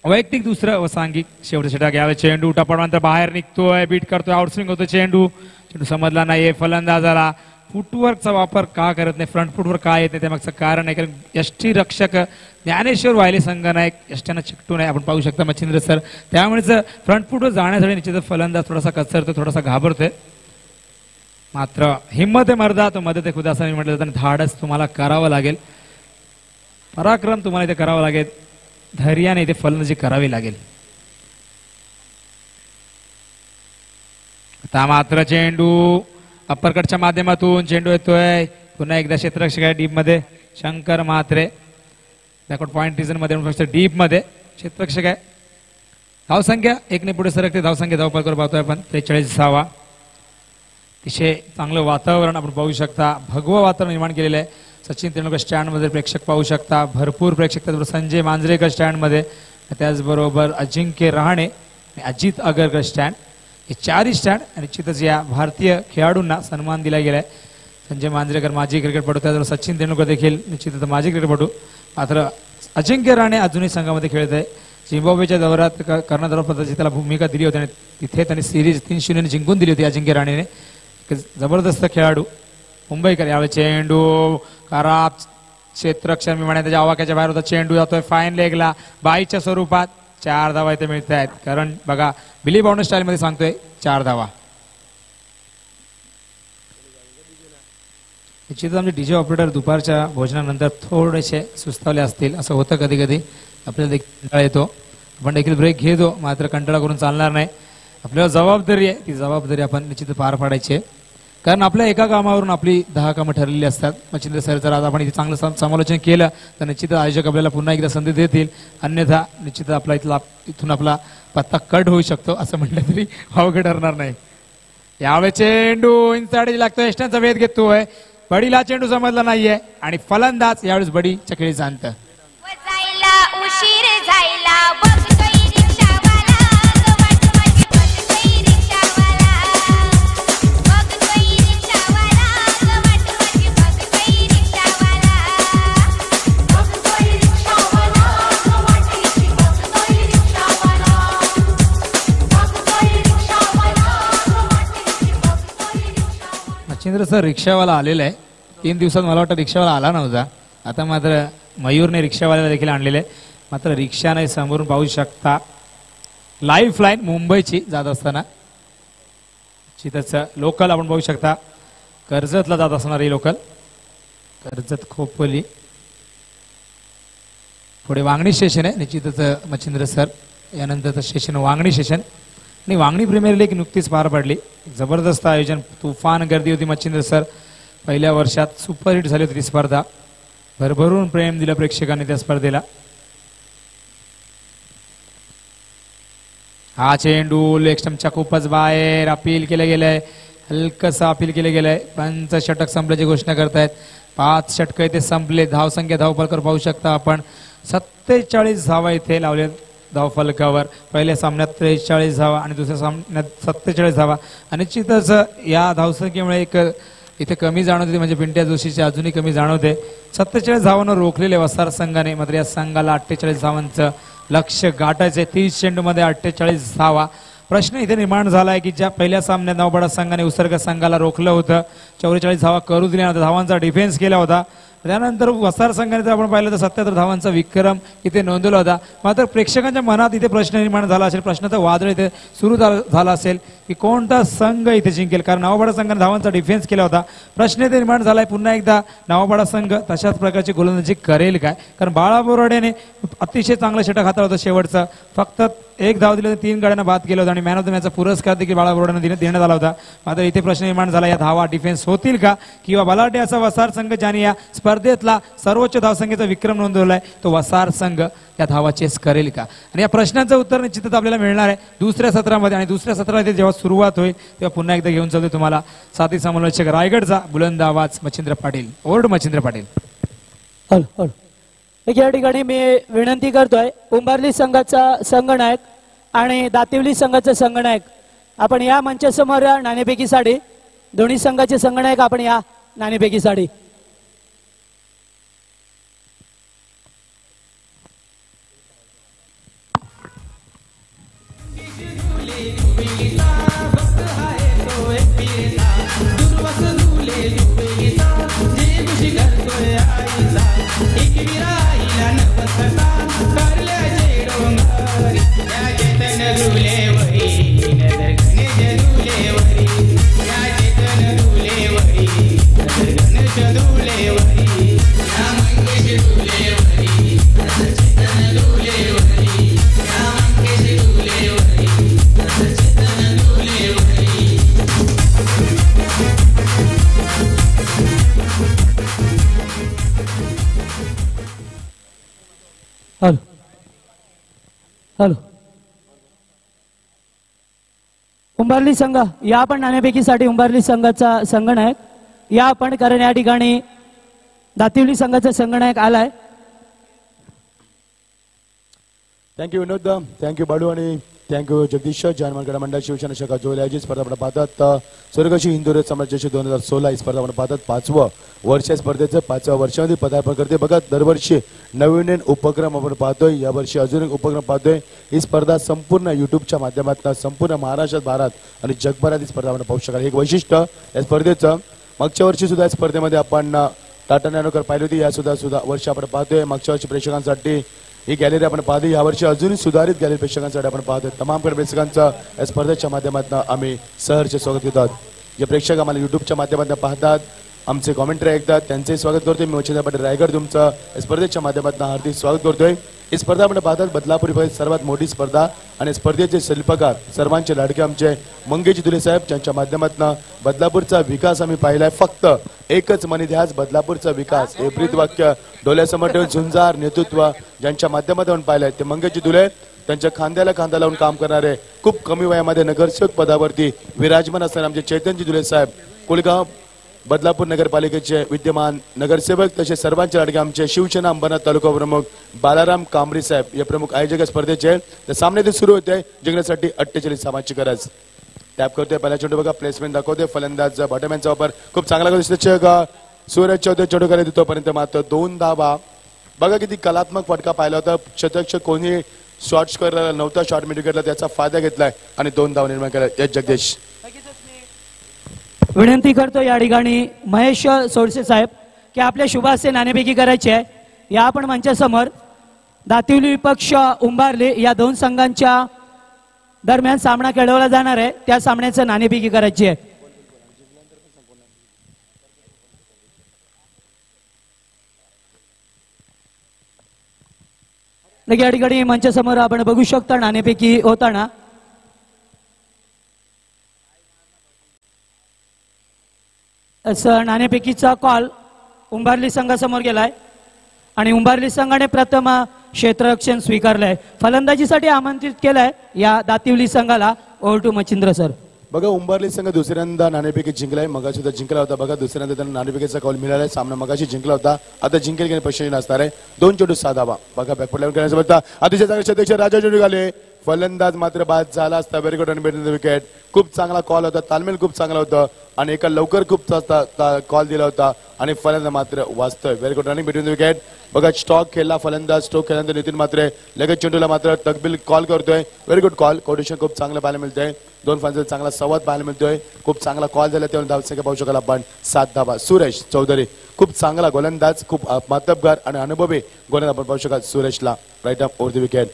A: वैयक्तिक दुसरं व सांघिक शेवटचं षटक. यावेळेस चेंडू टपाडल्यानंतर बाहेर निघतोय, बीट करतोय, आउटस्विंग होतोय. चेंडू समजला नाही. फलंदाजाला फुटवर्कचा वापर का करत नाही, फ्रंट फुटवर का येत नाही त्यामागचं कारण आहे कारण यष्टी रक्षक ज्ञानेश्वर वायले संघनायक यष्ट्यानं चिकटून आहे. आपण पाहू शकता मच्छिंद्र सर. त्यामुळेच फ्रंट फुटवर जाण्यासाठी निश्चित फलंदाज थोडासा कचरतो, थोडासा घाबरतोय. मात्र हिम्मत आहे मर्दा तो मदत आहे खुदा असं म्हटलं जातं. धाडस तुम्हाला करावं लागेल, पराक्रम तुम्हाला इथे करावं लागेल, धैर्याने इथे फलंदाजी करावी लागेल. आता मात्र चेंडू अप्परकटच्या माध्यमातून चेंडू येतोय. पुन्हा एकदा क्षेत्ररक्षक आहे डीप मध्ये Shankar Mhatre. Backward point region मध्ये डीप मध्ये क्षेत्ररक्षक आहे. धावसंख्या 1 ने पुढे सरकते. धावसंख्या धावपाल करून पाहतोय आपण 43 धावा. अतिशय चांगलं वातावरण आपण पाहू शकता. भगवं वातावरण निर्माण केलेलं आहे. सचिन तेंडुलकर स्टँड मध्ये प्रेक्षक पाहू शकता. भरपूर प्रेक्षक. त्याचबरोबर संजय मांजरेकर स्टँड मध्ये, त्याचबरोबर अजिंक्य रहाणे आणि अजित अगरकर स्टँड, हे 4 स्टँड. निश्चितच या भारतीय खेळाडूंना सन्मान दिला गेलाय. संजय मांजरेकर माजी क्रिकेटपटू, त्याचबरोबर सचिन तेंडुलकर देखील निश्चितच माजी क्रिकेटपटू. मात्र अजिंक्य रहाणे अजूनही संघामध्ये खेळत आहे. झिम्बाब्वेच्या दौऱ्यात कर्णधार पदाची त्याला भूमिका दिली होती आणि तिथे त्यांनी सिरीज 3-0 जिंकून दिली होती अजिंक्य रहाणेने. जबरदस्त खेळाडू मुंबईकर. यावेळी चेंडू खराब क्षेत्ररक्षण मी म्हणा त्याच्या आवाक्याच्या बाहेर होता. चेंडू जातोय फाईन लेगला बाईच्या स्वरूपात. 4 धावा इथे मिळत आहेत कारण बघा बिली बाउंड स्टाईल मध्ये सांगतोय 4 धावा. निश्चितच आमचे डीजे ऑपरेटर दुपारच्या भोजनानंतर थोडेसे सुस्तावले असतील असं होतं कधी कधी. आपल्याला देखील कंटाळा येतो, आपण देखील ब्रेक घेतो. मात्र कंटाळा करून चालणार नाही. आपल्याला जबाबदारी आहे, ती जबाबदारी आपण निश्चित पार पाडायची आहे कारण आपल्या एका कामावरून आपली 10 कामं ठरलेली असतात. मच्छिंद्र सर जर आज आपण इथे चांगलं समालोचन केलं तर निश्चित आयोजक आपल्याला पुन्हा एकदा संधी देतील. अन्यथा निश्चित आपला इथून आपला पत्ता कट होऊ शकतो असं म्हटलं तरी अवघड ठरणार नाही. यावेळी चेंडू इन्साइड लागतोय. एस्टनचा वेध घेतोय. बडीला चेंडू समजला नाहीये आणि फलंदाज यावेळेस बडी चकडी जाणतं. मच्छिंद्र सर रिक्षावाला आलेला आहे. 3 दिवसात मला वाटतं रिक्षावाला आला नव्हता. आता मात्र मयूरने रिक्षावाल्याला देखील आणलेले. मात्र रिक्षाने समोरून पाहू शकता लाईफ लाईन मुंबईची जात असताना चितच लोकल आपण पाहू शकता. कर्जतला जात असणार ही लोकल. कर्जत खोपोली पुढे वांगणी स्टेशन आहे. निश्चितच मच्छिंद्र सर यानंतरचं स्टेशन वांगणी स्टेशन आणि वांगणी प्रीमियर लीग नुकतीच पार पडली. जबरदस्त आयोजन, तुफान गर्दी होती. मच्छिंद्र सर पहिल्या वर्षात सुपरहिट झाली होती ती स्पर्धा. भरभरून प्रेम दिलं प्रेक्षकांनी त्या स्पर्धेला. हा चेंडू लेग स्टंपच्या खूपच बाहेर अपील केलं गेलंय. हलकसं अपील केलं गेलंय. पंच षटक संपल्याची घोषणा करतायत. 5 षटक इथे संपले. धावसंख्या धावफलकावर पाहू शकता आपण 47 धावा इथे लावले धावफलकावर. पहिल्या सामन्यात 43 धावा आणि दुसऱ्या सामन्यात 47 धावा. आणि निश्चितच या धावसंख्येमुळे एक इथे कमी जाणवते, म्हणजे पिंट्या जोशीचे अजूनही कमी जाणवते. 47 धावांवर रोखलेले वसार संघाने. मात्र या संघाला 48 धावांचं लक्ष गाठायचे. 30 चेंडूमध्ये 48 धावा. प्रश्न इथे निर्माण झाला आहे की ज्या पहिल्या सामन्यात नवपाडा संघाने उसर्ग संघाला रोखलं होतं, 44 धावा करू दिल्या नव्हत्या, धावांचा डिफेन्स केला होता. त्यानंतर वसार संघाने जर आपण पाहिलं तर 77 धावांचा विक्रम इथे नोंदवला होता. मात्र प्रेक्षकांच्या मनात इथे प्रश्न निर्माण झाला असेल, प्रश्नाचं वादळ इथे सुरू झाला असेल की कोणता संघ इथे जिंकेल, कारण नवापाडा संघाने धावांचा डिफेन्स केला होता. प्रश्न इथे निर्माण झालाय पुन्हा एकदा नवापाडा संघ तशाच प्रकारची गोलंदाजी करेल काय, कारण बाळा बोराडेने अतिशय चांगलं षटक हाताळलं होतं शेवटचं. फक्त 1 धाव दिली, 3 गाड्यांना बाद केलं होतं आणि मॅन ऑफ द मॅचचा पुरस्कार देखील बाळा बोराडेने देण्यात आला होता. मात्र इथे प्रश्न निर्माण झाला या धावा डिफेन्स होतील का, किंवा बलाढ्य असा वसार संघ ज्याने या स्पर्धेतला सर्वोच्च धावसंख्येचा विक्रम नोंदवलाय तो वसार संघ या धावा चेस करेल का. आणि या प्रश्नाचं उत्तर निश्चितच आपल्याला मिळणार आहे दुसऱ्या सत्रामध्ये. आणि दुसऱ्या सत्रामध्ये जेव्हा सुरुवात होईल तेव्हा पुन्हा एकदा घेऊन चालतो तुम्हाला साथी समालोचक रायगडचा बुलंद आवाज मच्छिंद्र पाटील. ओर्ड मच्छिंद्र पाटील.
B: या ठिकाणी मी विनंती करतोय उंबारली संघाचा संघनायक आणि दातिवली संघाचा संघनायक आपण या मंचासमोर या. नाणेफेकी साडी दोन्ही संघाचे संघनायक आपण या नाणेफेकी साडी. हॅलो उंबारली संघ या आपण नाणेफेकीसाठी उंबारली संघाचा संघनायक या आपण, कारण या ठिकाणी दातिवली संघाचा संघनायक आलाय.
D: थँक्यू विनोद, थँक्यू बाळू आणि थँक्यू जगदीश. जानमानगड मंडळ शिवसेना शाखा जोल्याची स्पर्धा आपण पाहतात. स्वर्गशी हिंदू समाजाची 2016 ही स्पर्धा आपण पाहतात. 5वं वर्ष स्पर्धेचं 5व्या वर्षामध्ये पदार्पण करते. बघा दरवर्षी नवीन उपक्रम आपण पाहतोय. यावर्षी अजून एक उपक्रम पाहतोय. ही स्पर्धा संपूर्ण युट्यूबच्या माध्यमातून संपूर्ण महाराष्ट्रात, भारत आणि जगभरात ही स्पर्धा आपण पाहू शकाल. एक वैशिष्ट्य या स्पर्धेचं, मागच्या वर्षी सुद्धा या स्पर्धेमध्ये आपण टाटा नॅनोकर पाहिली होती. या सुद्धा वर्षी आपण पाहतोय. मागच्या वर्षी प्रेक्षकांसाठी ही गॅलरी आपण पाहतो. यावर्षी अजूनही सुधारित गॅलरी प्रेक्षकांसाठी आपण पाहतोय. तमाम प्रेक्षकांचं या स्पर्धेच्या माध्यमातून आम्ही सहर्ष स्वागत करतात. जे प्रेक्षक आम्हाला युट्यूबच्या माध्यमातून पाहतात, आमचे कॉमेंट्री ऐकतात, त्यांचे स्वागत करतोय. मी मच्छिंद्र पाटील रायगड तुमचं स्पर्धेच्या माध्यमातून हार्दिक स्वागत करतोय. ही स्पर्धा आपण पाहतात बदलापूर सर्वात मोठी स्पर्धा आणि स्पर्धेचे शिल्पकार सर्वांचे लाडके आमचे मंगेश दुले साहेब, ज्यांच्या माध्यमातून बदलापूरचा विकास आम्ही पाहिलाय. फक्त एकच मनिध्यास बदलापूरचा विकास हे ब्रीदवाक्य डोळ्यासमोर ठेवून झुंजार नेतृत्व ज्यांच्या माध्यमातून पाहिलंय ते मंगेश दुले. त्यांच्या खांद्याला खांदा लावून काम करणारे खूप कमी वयामध्ये नगरसेवक पदावरती विराजमान असणारे आमचे चैतन्यजी दुले साहेब, कोळगाव बदलापूर नगरपालिकेचे विद्यमान नगरसेवक, तसेच सर्वांचे लाडके आमचे शिवसेना अंबरनाथ तालुका प्रमुख बालाराम कांबरी साहेब हे प्रमुख आयोजक स्पर्धेचे. तर सामने ते सुरू होते. जिंकण्यासाठी 48 धावांची गरज. टॅप करतोय पहिला चेंडू, बघा प्लेसमेंट दाखवते. फलंदाज बॅटमॅनचा वापर खूप चांगला करतो. सूरज चौधरी चेंडू करे तोपर्यंत मात्र 2 धावा. बघा किती कलात्मक फटका पाहिला होता. शतक कोणी शॉर्ट करायला नव्हता, शॉर्ट मिड विकेटला त्याचा फायदा घेतलाय आणि 2 धावा निर्माण केला. यश जगदीश.
B: विनंती करतो या ठिकाणी महेश सोडसे साहेब की आपल्या शुभ हस्ते नाणेफेकी करायची आहे. या आपण मंचासमोर दातिवली विपक्ष उंबारली या 2 संघांच्या दरम्यान सामना खेळवला जाणार आहे. त्या सामन्याचं नाणेफेकी करायची आहे. या ठिकाणी मंचासमोर आपण बघू शकता नाणेफेकी होताना नाणेफेकीचा कॉल उंबारली संघासमोर गेलाय आणि उंबारली संघाने प्रथम क्षेत्ररक्षण स्वीकारलंय. फलंदाजीसाठी आमंत्रित केलंय या दातिवली संघाला. Over to Machhindra sir.
D: बघा उंबारली संघ दुसऱ्यांदा नाणेफेकी जिंकलाय. मगाशी सुद्धा जिंकला होता. बघा दुसऱ्यांदा त्यांना नाणेफेकीचा कॉल मिळालाय. सामना मगाशी जिंकला होता. आता जिंकेल की प्रश्न नसणार आहे. 2 चेंडू 6 धावा. बघा बॅकफुट लावून करण्याचा प्रयत्न अतिशय चांगले अध्यक्ष राजा चेंडू आले. फलंदाज मात्र बाद झाला असता. Very good unbeaten wicket. खूप चांगला कॉल होता. तालमेल खूप चांगला होता आणि एका लवकर खूप कॉल दिला होता आणि फलंदाज मात्र वाचतोय. Very good running between wicket. बघा स्टॉक खेळला फलंदाज. स्टॉक खेळल्यानंतर नितीन मात्रे लगेच चेंडूला मात्र तकबील कॉल करतोय. Very good call. कोऑर्डिनेशन खूप चांगलं पाहायला मिळतंय. 2 फलंदाज चांगला संवाद पाहायला मिळतोय. खूप चांगला कॉल झाला तेव्हा धावसंख्या पाहू शकाल आपण 7 धावा. सुरेश चौधरी खूप चांगला गोलंदाज. खूप मातबगार आणि अनुभवी गोलंदाज आपण पाहू शकाल सुरेशला. Right up over the wicket.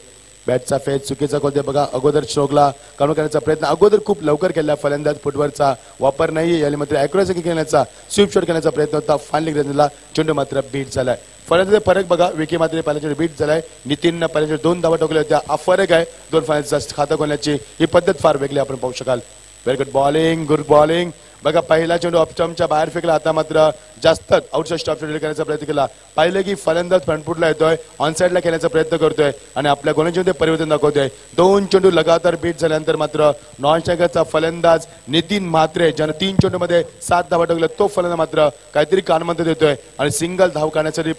D: बॅटचा फेज चुकीचा कोणते बघा. अगोदर स्ट्रोकला काढून करण्याचा प्रयत्न अगोदर खूप लवकर केला. फलंदाज फुटवरचा वापर नाही याने मात्र ॲक्युरसी खेळण्याचा स्वीप शॉट करण्याचा प्रयत्न होता. फायनली ग्रेनेडला चेंडू मात्र बीट झालाय. फलंदाज फरक बघा. विकी मात्र पहिल्या बीट झालाय. नितीननं पहिल्या 2 धावा ठोकल्या होत्या. हा फरक आहे. 2 फलंदाज खाता खोलण्याची ही पद्धत फार वेगळी आपण पाहू शकाल. Very good bowling. Good bowling. बघा पहिला चेंडू ऑफस्टंपच्या बाहेर फेकला. आता मात्र जास्त आउटसाइड स्टॉप करण्याचा प्रयत्न केला. पाहिलं की फलंदाज फ्रंटफुटला येतोय. ऑनसाइडला खेळण्याचा प्रयत्न करतोय आणि आपल्या गोलंदाजीमध्ये परिवर्तन दाखवतोय. 2 चेंडू लगातार बीट झाल्यानंतर मात्र नॉन स्ट्रायकरचा फलंदाज नितीन म्हात्रे ज्यानं 3 चेंडूमध्ये 7 धावा ठोकल्या तो फलंदाज मात्र काहीतरी कानमंत्र देतोय आणि सिंगल धाव काढण्यासाठी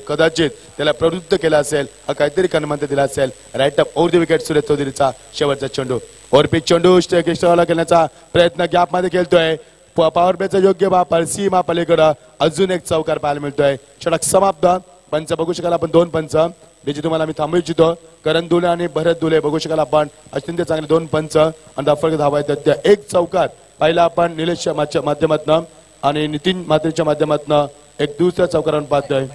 D: कदाचित त्याला प्रवृत्त केला असेल. हा काहीतरी कानमंत्र दिला असेल. Right up over the wicket. Suresh चौधरीचा शेवटचा चेंडू. ओव्हरपिच चेंडू एक्स्ट्राला खेळण्याचा प्रयत्न गॅप मध्ये खेळतोय. पॉवर प्लेचा योग्य सीमा पलीकडे अजून एक चौकार पाहायला मिळतोय. षटक समाप्त. पंच बघू शकाल आपण 2 पंच ज्याची तुम्हाला मी थांबू इच्छितो. करण दुले आणि भरत दुले बघू शकाल आपण. अत्यंत चांगले 2 पंच आणि फरक धावा येतात त्या. एक चौकार पाहिला आपण निलेशच्या माध्यमातून आणि नितीन मात्रेच्या माध्यमातून एक दुसऱ्या चौकारावर पाहतोय.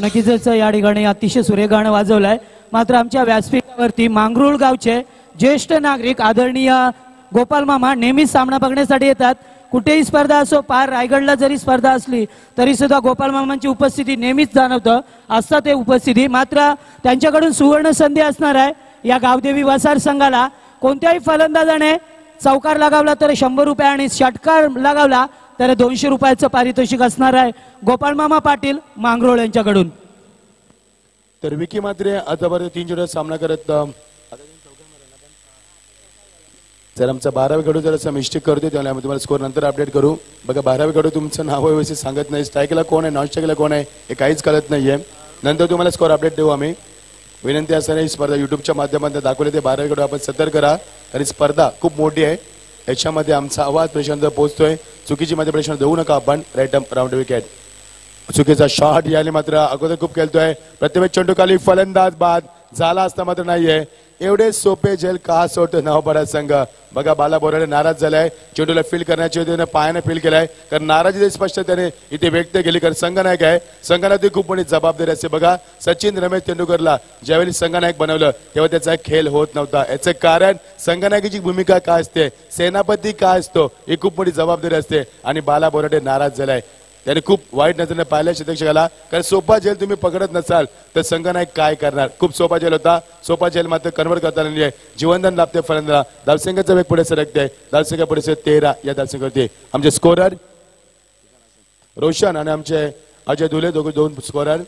B: नक्कीच या ठिकाणी अतिशय सुरेख गाणं वाजवलंय. मात्र आमच्या व्यासपीठावरती मांगरूळ गावचे ज्येष्ठ नागरिक आदरणीय गोपाल मामा नेहमीच सामना बघण्यासाठी येतात. कुठेही स्पर्धा असो. पार रायगडला जरी स्पर्धा असली तरी सुद्धा गोपाल मामांची उपस्थिती नेहमीच जाणवतं. असतात ते उपस्थिती. मात्र त्यांच्याकडून सुवर्ण संधी असणार आहे या गावदेवी वसार संघाला. कोणत्याही फलंदाजाने चौकार लगावला तर 100 रुपये आणि षटकार लगावला तर 200 रुपयाचं पारितोषिक असणार आहे गोपाल मामा पाटील मांगरोळ यांच्याकडून.
D: तर विकी मात्रे आतापर्यंत 3 चेंडूचा सामना करत जर आमचा 12वे गडू जर असं मिस्टेक करतोय त्यामुळे आम्ही तुम्हाला स्कोर नंतर अपडेट करू. बघा 12वे गडू तुमचं नाव व्यवस्थित सांगत नाही. स्ट्राईकला कोण आहे नॉन स्ट्राईकला कोण आहे हे काहीच कळत नाहीये. नंतर तुम्हाला स्कोर अपडेट देऊ आम्ही. विनंती असताना ही स्पर्धा युट्यूबच्या माध्यमातून दाखवली ते 12वे गडू आपण सतर्क करा. आणि स्पर्धा खूप मोठी आहे. याच्यामध्ये आमचा आवाज प्रेक्षकांना पोहोचतोय. चुकीची मध्ये प्रेक्षण देऊ नका आपण. राईट अप राऊंड विकेट. चुकीचा शॉट याने मात्र अगोदर खूप खेळतोय. प्रतिवेद चेंडू खाली फलंदाज बाद झाला असता मात्र नाहीये. एवढे सोपे झेल का सोडतो नवपाडा संघ. बघा बाला बोराडे नाराज झालाय. चेंडूला फील करण्याची होती पायाने फील केलाय. कारण नाराजी स्पष्ट त्याने इथे व्यक्त केली. कारण संघनायक आहे. संघाला खूप मोठी जबाबदारी असते. बघा सचिन रमेश तेंडुलकरला ज्यावेळी संघनायक बनवलं तेव्हा त्याचा खेळ होत नव्हता. याचं कारण संघनायकाची भूमिका काय असते. सेनापती काय असतो ही खूप मोठी जबाबदारी असते. आणि बाला बोराडे नाराज झालाय. त्याने खूप वाईट नजरेने पाहिल्या क्षेत्रक्षकाला. कारण सोपा झेल तुम्ही पकडत नसाल तर संघनायक काय करणार. खूप सोपा झेल होता. सोपा झेल मात्र कन्वर्ट करता नाही. जीवनदान लाभते फलंदाजाला. धावसंख्येचा वेग पुढे सरकते. धावसंख्या पुढे 13 या धावसंख्येवरती आमचे स्कोरर रोशन आणि आमचे अजय दुले दोघे 2 स्कोरर.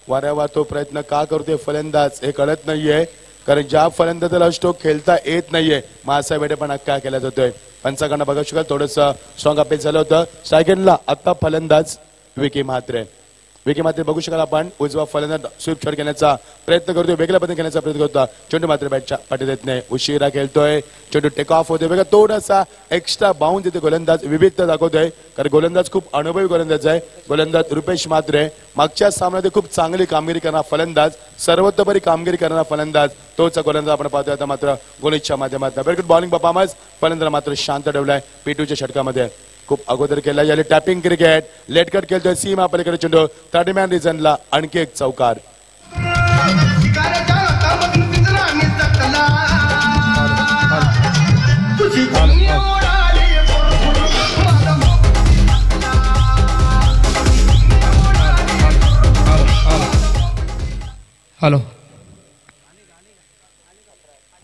D: वाऱ्यावर तो प्रयत्न का करतोय फलंदाज हे कळत नाहीये. कारण ज्या फलंदाजाला स्ट्रोक खेळता येत नाहीये मग असा वेडेपणा काय केला जातोय. पंचाकडनं बघा शकाल थोडस स्ट्रॉंग अपील झालं होतं. सेकंडला आता फलंदाज विकी म्हात्रे. विकी म्हात्रे बघू शकाल आपण. उजवा फलंदाज स्वीप शॉट घेण्याचा प्रयत्न करतोय. वेगळ्या पद्धतीने खेळण्याचा प्रयत्न करतो. चेंडू मात्र बॅटच्या पाठी देत नाही. उशिरा खेळतोय. चेंडू टेक ऑफ होतोय. बघा थोडासा एक्स्ट्रा बाउंड देते गोलंदाज. विविधता दाखवतोय. कारण गोलंदाज खूप अनुभवी गोलंदाज आहे. गोलंदाज रुपेश म्हात्रे. मागच्या सामन्यात खूप चांगली कामगिरी करणारा फलंदाज. सर्वतोपरी कामगिरी करणारा फलंदाज तोच गोलंदाज आपण पाहतोय. आता मात्र गोलीच्या माध्यमातून व्हेरी गुड बॉलिंग परफॉर्मन्स. फलंदाज मात्र शांत ठेवलाय. P2च्या षटकामध्ये खूप अगोदर केला. याने टॅपिंग क्रिकेट लेट कट खेळतोय. सीमा पलीकडे चेंडू 30 मॅन रिझनला आणखी एक चौकार.
A: हॅलो.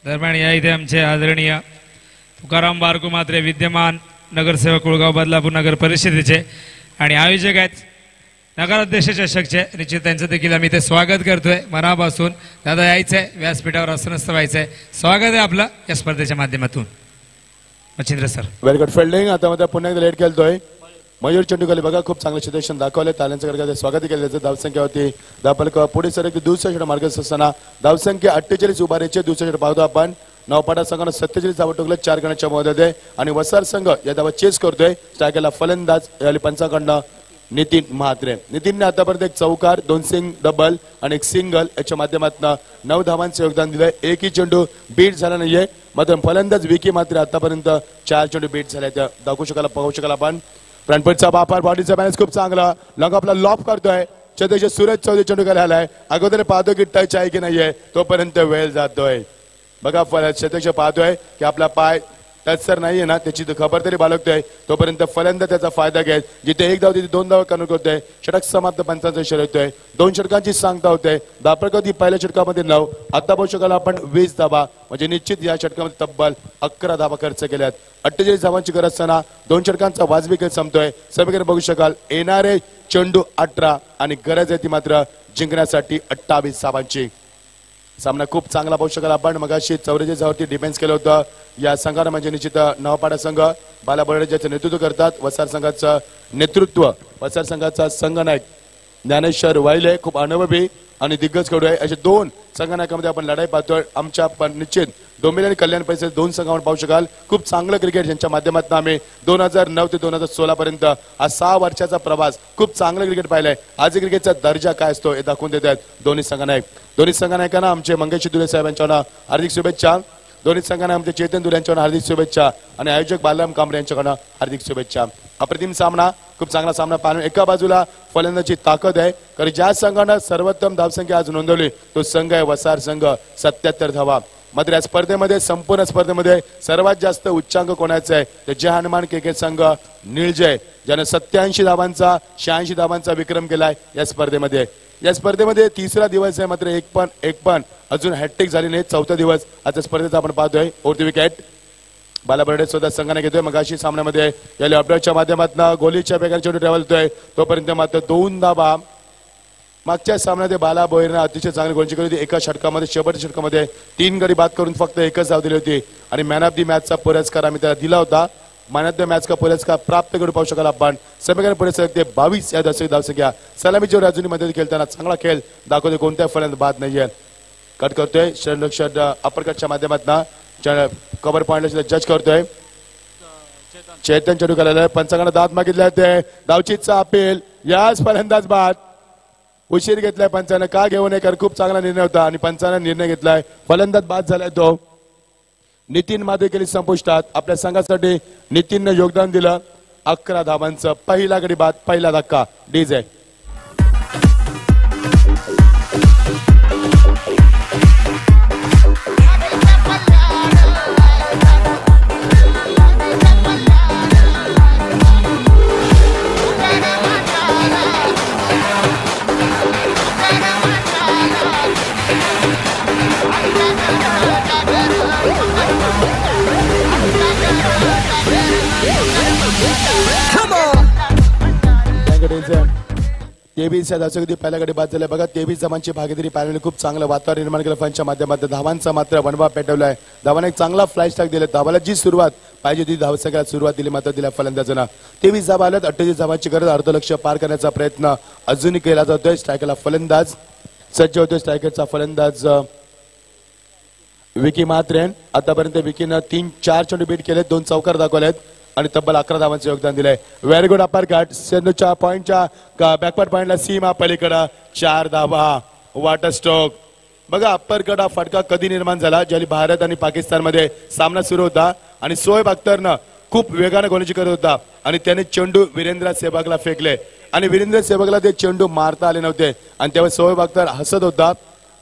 A: दरम्यान या इथे आमचे आदरणीय तुकाराम बारकू म्हात्रे विद्यमान नगरसेवक कुळगाव बदलापूर नगर परिषदेचे आणि आयोजक आहेत नगराध्यक्ष चषकचे. निश्चित त्यांचं देखील आम्ही इथे स्वागत करतोय मनापासून. दादा यायचंय व्यासपीठावर आसनस्थ व्हायचंय. स्वागत आहे आपलं या स्पर्धेच्या माध्यमातून. Machhindra sir
D: very good fielding. आता मध्ये पुन्हा एकदा लेट खेळतोय मयूर चेंडूखाली बघा खूप चांगलं क्षेत्ररक्षण दाखवले. ताल्यांचं कडे स्वागत केलं त्याचं. धावसंख्या होती धापलक पुढे सर दुसऱ्या षट मार्ग असताना धावसंख्या 48 उभारीचे दुसऱ्या षट पाहतो आपण. नवपाडा संघानं 47 धावा टोकले 4 गणाच्या मध्ये आणि वसार संघ या धावा चेस करतोय. स्ट्रायकरला फलंदाज यावेळी पंचाकडनं नितीन म्हात्रे. नितीनने आतापर्यंत एक चौकार 2 सिंग डबल आणि एक सिंगल याच्या माध्यमातून 9 धावांचं योगदान दिलंय. एकही चेंडू बीट झाला नाहीये. मात्र फलंदाज विकी मात्र आतापर्यंत 4 चेंडू बीट झाले. दाखवू शकाल पाहू शकाल आपण. फ्रंटफुटचा वापर बॉडीचा बॅलन्स खूप चांगला. लॉंग आपला लॉफ करतोय. छत्रपती सूरज चौधरी चेंडू खाली आलाय. अगोदर पाहतो की टच आहे की नाहीये. तोपर्यंत वेळ जातोय. बघा छत्रपती पाहतोय की आपला पाय टच सर नाहीये ना त्याची खबर तरी बाळगतोय. तोपर्यंत फलंदाज त्याचा फायदा घेत जिथे 1 धाव तिथे 2 धावा करून करतोय. षटक समाप्त 55 इशारा येतोय. 2 षटकांची सांगता होते. दापरकधी पहिल्या षटकामध्ये 9 आता बघू शकाल आपण 20 धावा म्हणजे निश्चित या षटकामध्ये तब्बल 11 धावा खर्च केल्यात. 48 धावांची गरज असताना 2 षटकांचा वाजवी खेळ संपतोय. सगळीकडे बघू शकाल येणारे चेंडू 18 आणि गरज आहे ती मात्र जिंकण्यासाठी 28 धावांची. सामना खूप चांगला पाहू शकाल आपण. मगाशी 44 धावांवरती डिफेन्स केलं होतं या संघानं म्हणजे निश्चित नवपाडा संघ बाला बर्डे ज्याचं नेतृत्व करतात. वसार संघाचं नेतृत्व वसार संघाचा संघनायक ज्ञानेश्वर वाहिले खूप अनुभवी आणि दिग्गज खेळाडू आहे. असे 2 संघनायकामध्ये आपण लढाई पाहतोय. आमच्या निश्चित डोंबिवली आणि कल्याण परिसर 2 संघावर पाहू शकाल. खूप चांगलं क्रिकेट यांच्या माध्यमातून आम्ही 2009 ते 2016 पर्यंत हा 6 वर्षाचा प्रवास खूप चांगलं क्रिकेट पाहिलंय. आज क्रिकेटचा दर्जा काय असतो हे दाखवून देत आहेत दोन्ही संघनायक. दोन्ही संघनायकांना आमचे मंगेश दुले साहेब यांच्याकडून हार्दिक शुभेच्छा. दोन्ही संघांना आमचे चेतन दुले यांच्याकडून हार्दिक शुभेच्छा आणि आयोजक बालराम कांबळे यांच्याकडून हार्दिक शुभेच्छा. अप्रतिम सामना खूप चांगला सामना पाहून एका बाजूला फलंदाजी ताकद आहे कारण ज्या संघानं सर्वोत्तम धावसंख्या आज नोंदवली तो संघ आहे वसार संघ 77 धावा. मात्र या स्पर्धेमध्ये संपूर्ण स्पर्धेमध्ये सर्वात जास्त उच्चांक कोणाचा आहे तर जय हनुमान क्रिकेट संघ निळजे ज्याने 87 धावांचा 86 धावांचा विक्रम केलाय या स्पर्धेमध्ये. या स्पर्धेमध्ये 3रा दिवस आहे मात्र एक पण अजून हॅट्रिक झाली नाही. 4था दिवस आजच्या स्पर्धेत आपण पाहतोय. ओरती विकेट बाला बर्डे सुद्धा संघाने घेतोय. मगाशी सामन्यामध्ये या अपडेटच्या माध्यमातून गोलीच्या बेगाने चेंडू ठेवतोय. तोपर्यंत मात्र 2 धावा. मागच्या सामन्यात बाला बोईरने अतिशय चांगली गोलंदाजी केली होती. एका षटकामध्ये शेवटच्या षटकामध्ये 3 गडी बाद करून फक्त 1च धाव दिली होती आणि मॅन ऑफ दी मॅचचा पुरस्कार आम्ही त्याला दिला होता. मॅन ऑफ द मॅच का पुरस्कार प्राप्त करू पाहू शकाल आपण. समीकरण पुढे सरकते 22 या धावसंख्या. सलामीच्या राजूनी मध्ये खेळताना चांगला खेळ दाखवते. कोणत्या फलंदाज बाद नाहीये. कट करतोय शट अपरकटच्या माध्यमातून कव्हर पॉइंटला जज करतोय. चेतन चेंडू केलेला आहे. पंचांकडे दाद मागितले ते धावचीचा अपील. याच फलंदाज बाद. उशीर घेतलाय पंचानं का घेऊ नये कारण खूप चांगला निर्णय होता आणि पंचानं निर्णय घेतलाय. फलंदाज बाद झालाय तो. नितीन माधे केली संपुष्टात. आपल्या संघासाठी नितीनने योगदान दिलं. 11 धावांचं पहिला गडी बाद पहिला धक्का. डीजे तेवीस या धावसंख्येत पहिल्या गडी बाद झाल्या. बघा 23 धावांची भागीदारी पाहिल्याने खूप चांगलं वातावरण निर्माण केलं फॅनच्या माध्यमातून. धावांचा मात्र वनवा पेटवलाय. धावाने एक चांगला फ्लाय स्ट्राईक दिले. धावाला जी सुरुवात पाहिजे ती धावसंख्येला सुरुवात दिली मात्र दिल्या फलंदाजांना. 23 धावा आल्यात. 38 धावांची गरज. अर्धलक्ष्य पार करण्याचा प्रयत्न अजूनही केला जातोय. स्ट्रायकरला फलंदाज सज्ज होतोय. स्ट्रायकरचा फलंदाज विकी म्हात्रे. आतापर्यंत विकीनं 3-4 चेंडू बीट केले. 2 चौकार दाखवलेत आणि तब्बल 11 धावांचं योगदान दिलंय. Very good upper cut. सेंडूच्या पॉइंटच्या बॅकवर्ड पॉइंटला सीमा पलीकडे 4 धावा. What a stroke. बघा अप्पर कट हा फटका कधी निर्माण झाला ज्यावेळी भारत आणि पाकिस्तान मध्ये सामना सुरू होता आणि शोएब अख्तरनं खूप वेगाने गोलंदाजी करत होता आणि त्याने चेंडू वीरेंद्र सेहवागला फेकले आणि वीरेंद्र सेहवागला ते चेंडू मारता आले नव्हते आणि त्यावेळी शोएब अख्तर हसत होता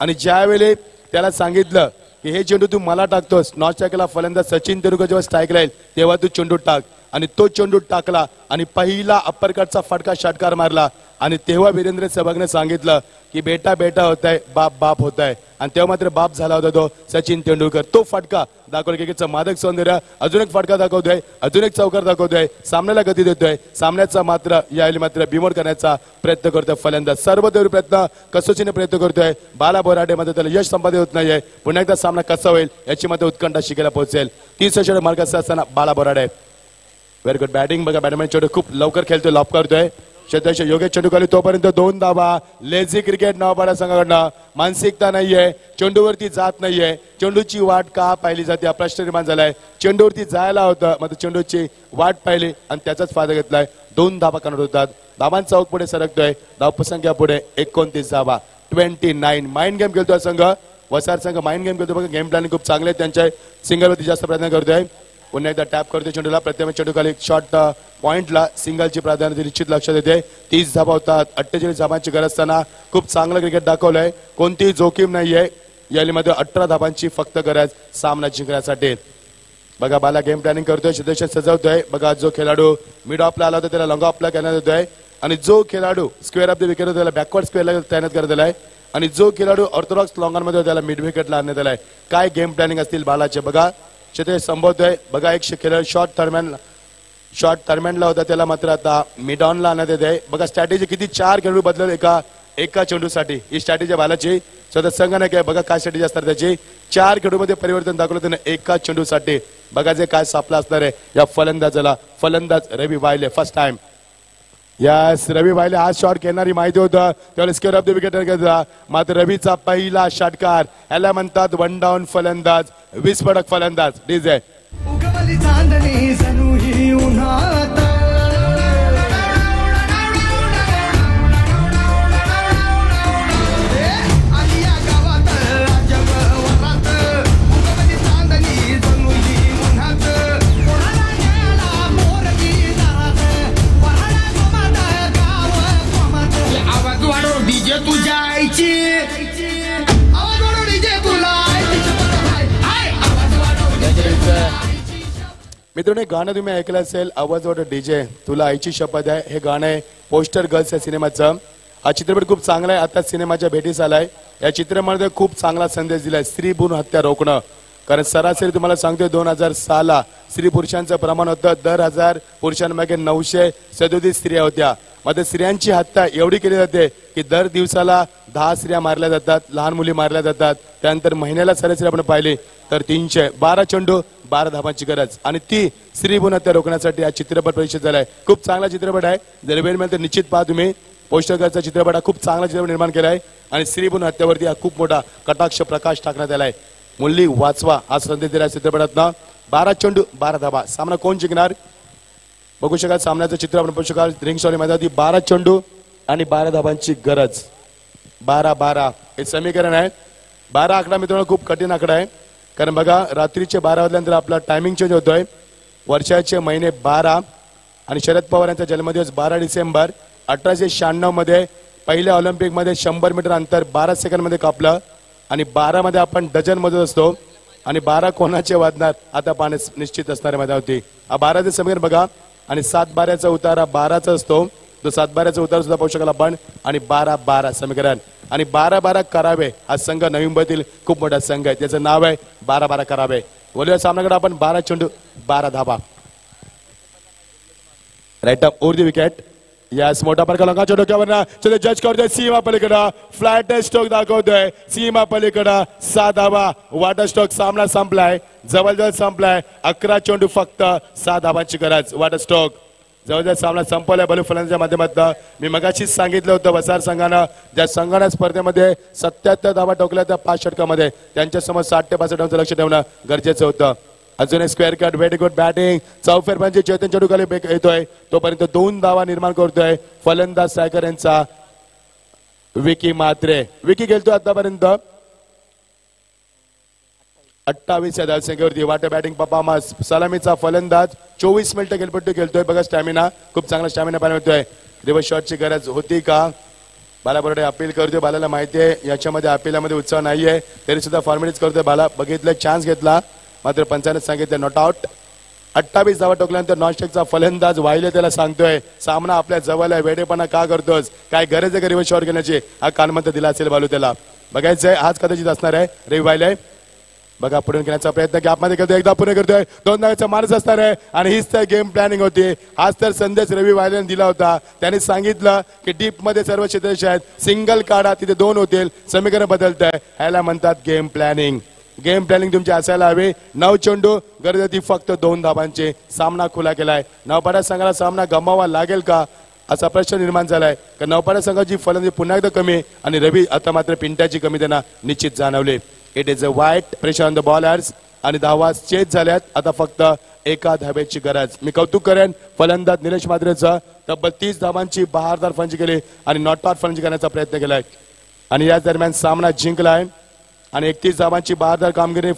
D: आणि ज्यावेळी त्याला सांगितलं की हे चेंडू तू मला टाकतोस. नॉन स्ट्रायकरला फलंदाज सचिन तेंडुलकर जेव्हा स्ट्राईक राहील तेव्हा तू चेंडू टाक आणि तो चेंडू टाकला आणि पहिला अप्परकटचा फटका षटकार मारला आणि तेव्हा वीरेंद्र सहवागने सांगितलं की बेटा बेटा होत आहे बाप बाप होत आहे आणि तेव्हा मात्र बाप झाला होता तो सचिन तेंडुलकर. तो फटका दाखवला क्रिकेटचं मादक सौंदर्य. अजून एक फटका दाखवतोय, अजून एक चौकार दाखवतोय, सामन्याला गती देतोय. सामन्याचा मात्र यावेळी मात्र बिमोड करण्याचा प्रयत्न करतोय फलंदाज. सर्वतोपरी प्रयत्न कसोशीने प्रयत्न करतोय बाला बोराडे मध्ये त्याला यश संपादित होत नाहीये. पुन्हा एकदा सामना कसा होईल याची मात्र उत्कंठा शिकायला पोहोचेल. 30 षटक मार्गाचा असताना बाला बोराडे व्हेरी गुड बॅटिंग. बघा बॅट्समॅन चेंडू खूप लवकर खेळतोय, लॉप करतोय. क्षेत्ररक्षक योगेश चेंडू खाली तोपर्यंत 2 धावा. लेझी क्रिकेट नवापाडा संघाकडनं मानसिकता नाहीये, चेंडूवरती जात नाहीये. चेंडूची वाट का पाहिली जाते हा प्रश्न निर्माण झालाय. चेंडूवरती जायला होतं मात्र चेंडूची वाट पाहिली आणि त्याचाच फायदा घेतलाय. 2 धावा करणार होतात. धावांचा आऊट पुढे सरकतोय. धावसंख्या पुढे 29 धावा. 29 माइंड गेम खेळतोय संघ. वसार संघ माइंड गेम खेळतोय. बघा गेम प्लॅनिंग खूप चांगले त्यांच्या सिंगलवरती जास्त प्रयत्न करतोय. पुन्हा एकदा टॅप करतोय चेंडूला. प्रत्येक चेंडू खाली शॉर्ट पॉइंटला सिंगलची प्राधान्य निश्चित लक्षात येते. 30 धावा होतात. 48 धावांची गरज असताना खूप चांगलं क्रिकेट दाखवलंय. कोणतीही जोखीम नाहीये. यामध्ये 18 धावांची फक्त गरज सामना जिंकण्यासाठी. बघा बाला गेम प्लॅनिंग करतोय, क्षेत्ररक्षक सजवतोय. बघा जो खेळाडू मिड ऑफला आला होता त्याला लॉंग ऑफला करण्यात येतोय आणि जो खेळाडू स्क्वेअर ऑफ द विकेट त्याला बॅकवर्ड स्क्वेअरला तैनात करण्यात आलाय आणि जो खेळाडू ऑर्थोडॉक्स लॉंगरमध्ये त्याला मिड विकेटला आणण्यात आलाय. काय गेम प्लॅनिंग असतील बालाचे बघा. क्षेत्र संभवतोय. बघा एक खेळाडू शॉर्ट थर्मॅनला होता त्याला मात्र आता मिड ऑनला आणण्यात येत आहे. बघा स्ट्रॅटेजी किती 4 खेळाडू बदलत एका चेंडूसाठी. ही स्ट्रॅटेजी बालाची स्वतः संघ नाही काय. बघा काय स्ट्रॅटेजी असणार त्याची. 4 खेळाडूमध्ये परिवर्तन दाखवलं त्याने एका चेंडूसाठी. बघा जे काय सापला असणार आहे या फलंदाजाला. फलंदाज रवी वायले फर्स्ट टाइम. यस रवी वायले आज शॉट खेळणारी माहिती होतं त्यावेळेस स्क्वेअर ऑफ द विकेट घेतला. मात्र रवीचा पहिला षटकार. याला म्हणतात 1 डाऊन फलंदाज, विस्फोटक फलंदाज. डीजे
E: उगवली चांदणी जणू ही उन्हात आलिया गावात जगवरात. उगवली चांदणी जणू ही उन्हात कोणाला न्याला मोरगी दारात पहाडा गोमात गाव गोमात. आवाज वाढव डीजे तुझ्या आईची, आवाज वाढव डीजे तुला
D: मित्रांनो गाणं तुम्ही ऐकलं असेल आवाज वाटत डीजे तुला आईची शपथ आहे. हे गाणं आहे पोस्टर गर्ल्स या सिनेमाचं. हा चित्रपट खूप चांगला आहे. आता सिनेमाच्या भेटीस आलाय. या चित्रपटामध्ये खूप चांगला संदेश दिलाय स्त्री भ्रूण हत्या रोखणं. कारण सरासरी तुम्हाला सांगतोय 2007 ला स्त्री पुरुषांचं प्रमाण होतं. दर 1000 पुरुषांमागे 937 स्त्रिया होत्या. मध्ये स्त्रियांची हत्या एवढी केली जाते की दर दिवसाला 10 स्त्रिया मारल्या जातात, लहान मुली मारल्या जातात. त्यानंतर महिन्याला सरासरी आपण पाहिली तर 312 चेंडू 12 धावांची गरज आणि ती स्त्री भ्रूण हत्या रोखण्यासाठी हा चित्रपट परीक्षित झालाय. खूप चांगला चित्रपट आहे. जर वेळ मिळेल तर निश्चित पहा तुम्ही. पोस्टरचा चित्रपट हा खूप चांगला चित्रपट निर्माण केलाय आणि स्त्री भ्रूण हत्यावरती हा खूप मोठा कटाक्ष प्रकाश टाकण्यात आलाय. मुली वाचवा हा संदेश दिला चित्रपटातनं. 12 चेंडू 12 धावा. सामना कोण जिंकणार बघू शकाल. सामन्याचं चित्र आपण बघू शकाल. रिंग शॉली मैदानात 12 चेंडू आणि 12 धावांची गरज. 12-12 हे समीकरण आहे. 12 आकडा मित्रांनो खूप कठीण आकडा आहे. कारण बघा रात्रीचे 12 वाजल्यानंतर आपला टायमिंग चेंज होतोय. वर्षाचे महिने 12 आणि शरद पवार यांचा जन्मदिवस 12 डिसेंबर 1896 मध्ये पहिल्या ऑलिम्पिकमध्ये 100 मीटर अंतर 12 सेकंडमध्ये कापलं आणि 12 मध्ये आपण डझन मोजत असतो आणि 12 कोणाचे वाजणार आता पाहणे निश्चित असणारे मध्ये होती. हा 12चे समीकरण बघा आणि 7-12चा उतारा 12चा असतो. तो 7-12चा उतारा सुद्धा पाहू शकाल आपण आणि 12-12 समीकरण आणि 12-12 करावे. हा संघ नवी मुंबईतील खूप मोठा संघ आहे. त्याचं नाव आहे 12-12 करावे. बोलूया सामन्याकडे आपण. 12 चेंडू 12 धावा. Right up over the wicket. यास मोठा फरक लंगाच्या डोक्यावर जज करतोय. सीमा पलीकडं फ्लॅट स्ट्रोक दाखवतोय. सीमा पलीकडं 6 धावा. What a stroke. सामना संपलाय, जवळजवळ संपलाय. 11 चेंडू फक्त 6 धावांची गरज. वॉटर स्ट्रोक जवळजवळ सामना संपवलाय. बलू फलंदाजाच्या माध्यमातून मी मगाशीच सांगितलं होतं वसार संघानं ज्या संघाने स्पर्धेमध्ये 77 धावा ठोकल्या त्या 5 षटकामध्ये त्यांच्यासमोर 60 ते 65 धावांचं लक्ष ठेवणं गरजेचं होतं. अजून एक square cut. Very good batting. चौफेर म्हणजे चेतन चेंडू खाली येतोय तोपर्यंत 2 धावा निर्माण करतोय फलंदाज सायकर यांचा विकी मात्रे. विकी खेळतोय आतापर्यंत 28 या धावसंख्येवरती. वाटे बॅटिंग परफॉर्मन्स. सलामीचा फलंदाज 24 मिनिटं खेळपट्टी खेळतोय. बघा स्टॅमिना खूप चांगला स्टॅमिना पाहायला मिळतोय. रिव्हर्स शॉटची गरज होती का. बाला बरोडे अपील करतोय. बालाला माहिती आहे याच्यामध्ये अपिलामध्ये उत्साह नाहीये तरी सुद्धा फॉर्मॅलिटीज करतोय. बाला बघितलं चान्स घेतला मात्र पंचाने सांगितलं नॉट आउट 28 धावा टोकल्यानंतर नॉनस्टिकचा फलंदाज वाहिले त्याला सांगतोय सामना आपल्या जवळ आहे, वेडेपणा का करतोस, काय गरज आहे का रिव्हर्स शॉट घेण्याची. हा कानमंत्र दिला असेल बालू त्याला. बघायचंय आज कदाचित असणार आहे रवी वाहिले. बघा पुढे घेण्याचा प्रयत्न गॅप मध्ये करतोय, एकदा पुढे करतोय, 2 धावाचा माणूस असणार आहे आणि हीच तर गेम प्लॅनिंग होती. हाच तर संदेश रवी वायलेने दिला होता. त्यांनी सांगितलं की डीप मध्ये सर्व क्षेत्ररक्षक आहेत, सिंगल काढा तिथे 2 होतील, समीकरण बदलत आहे. ह्याला म्हणतात गेम प्लॅनिंग. गेम प्लॅनिंग तुमची असायला हवी. 9 चेंडू, गरज होती फक्त 2 धावांची. सामना खुला केलाय. नवपाडा संघाला सामना गमावा लागेल का असा प्रश्न निर्माण झालाय. कारण नवपाडा संघाची फलंदाजी पुन्हा एकदा कमी आणि रवी आता मात्र पिंट्याची कमी त्यांना निश्चित जाणवली. इट इज अ वाईट प्रेशर ऑन द बॉलर्स आणि धावा चेज झाल्यात. आता फक्त एका धावेची गरज. मी कौतुक करेन फलंदाज निलेश मात्रेचं. तब्बल 30 धावांची बहारदार फलंदाजी केली आणि नॉट आउट फलंदाजी करण्याचा प्रयत्न केलाय आणि याच दरम्यान सामना जिंकलाय आणि 31 धावांची बहारदार कामगिरी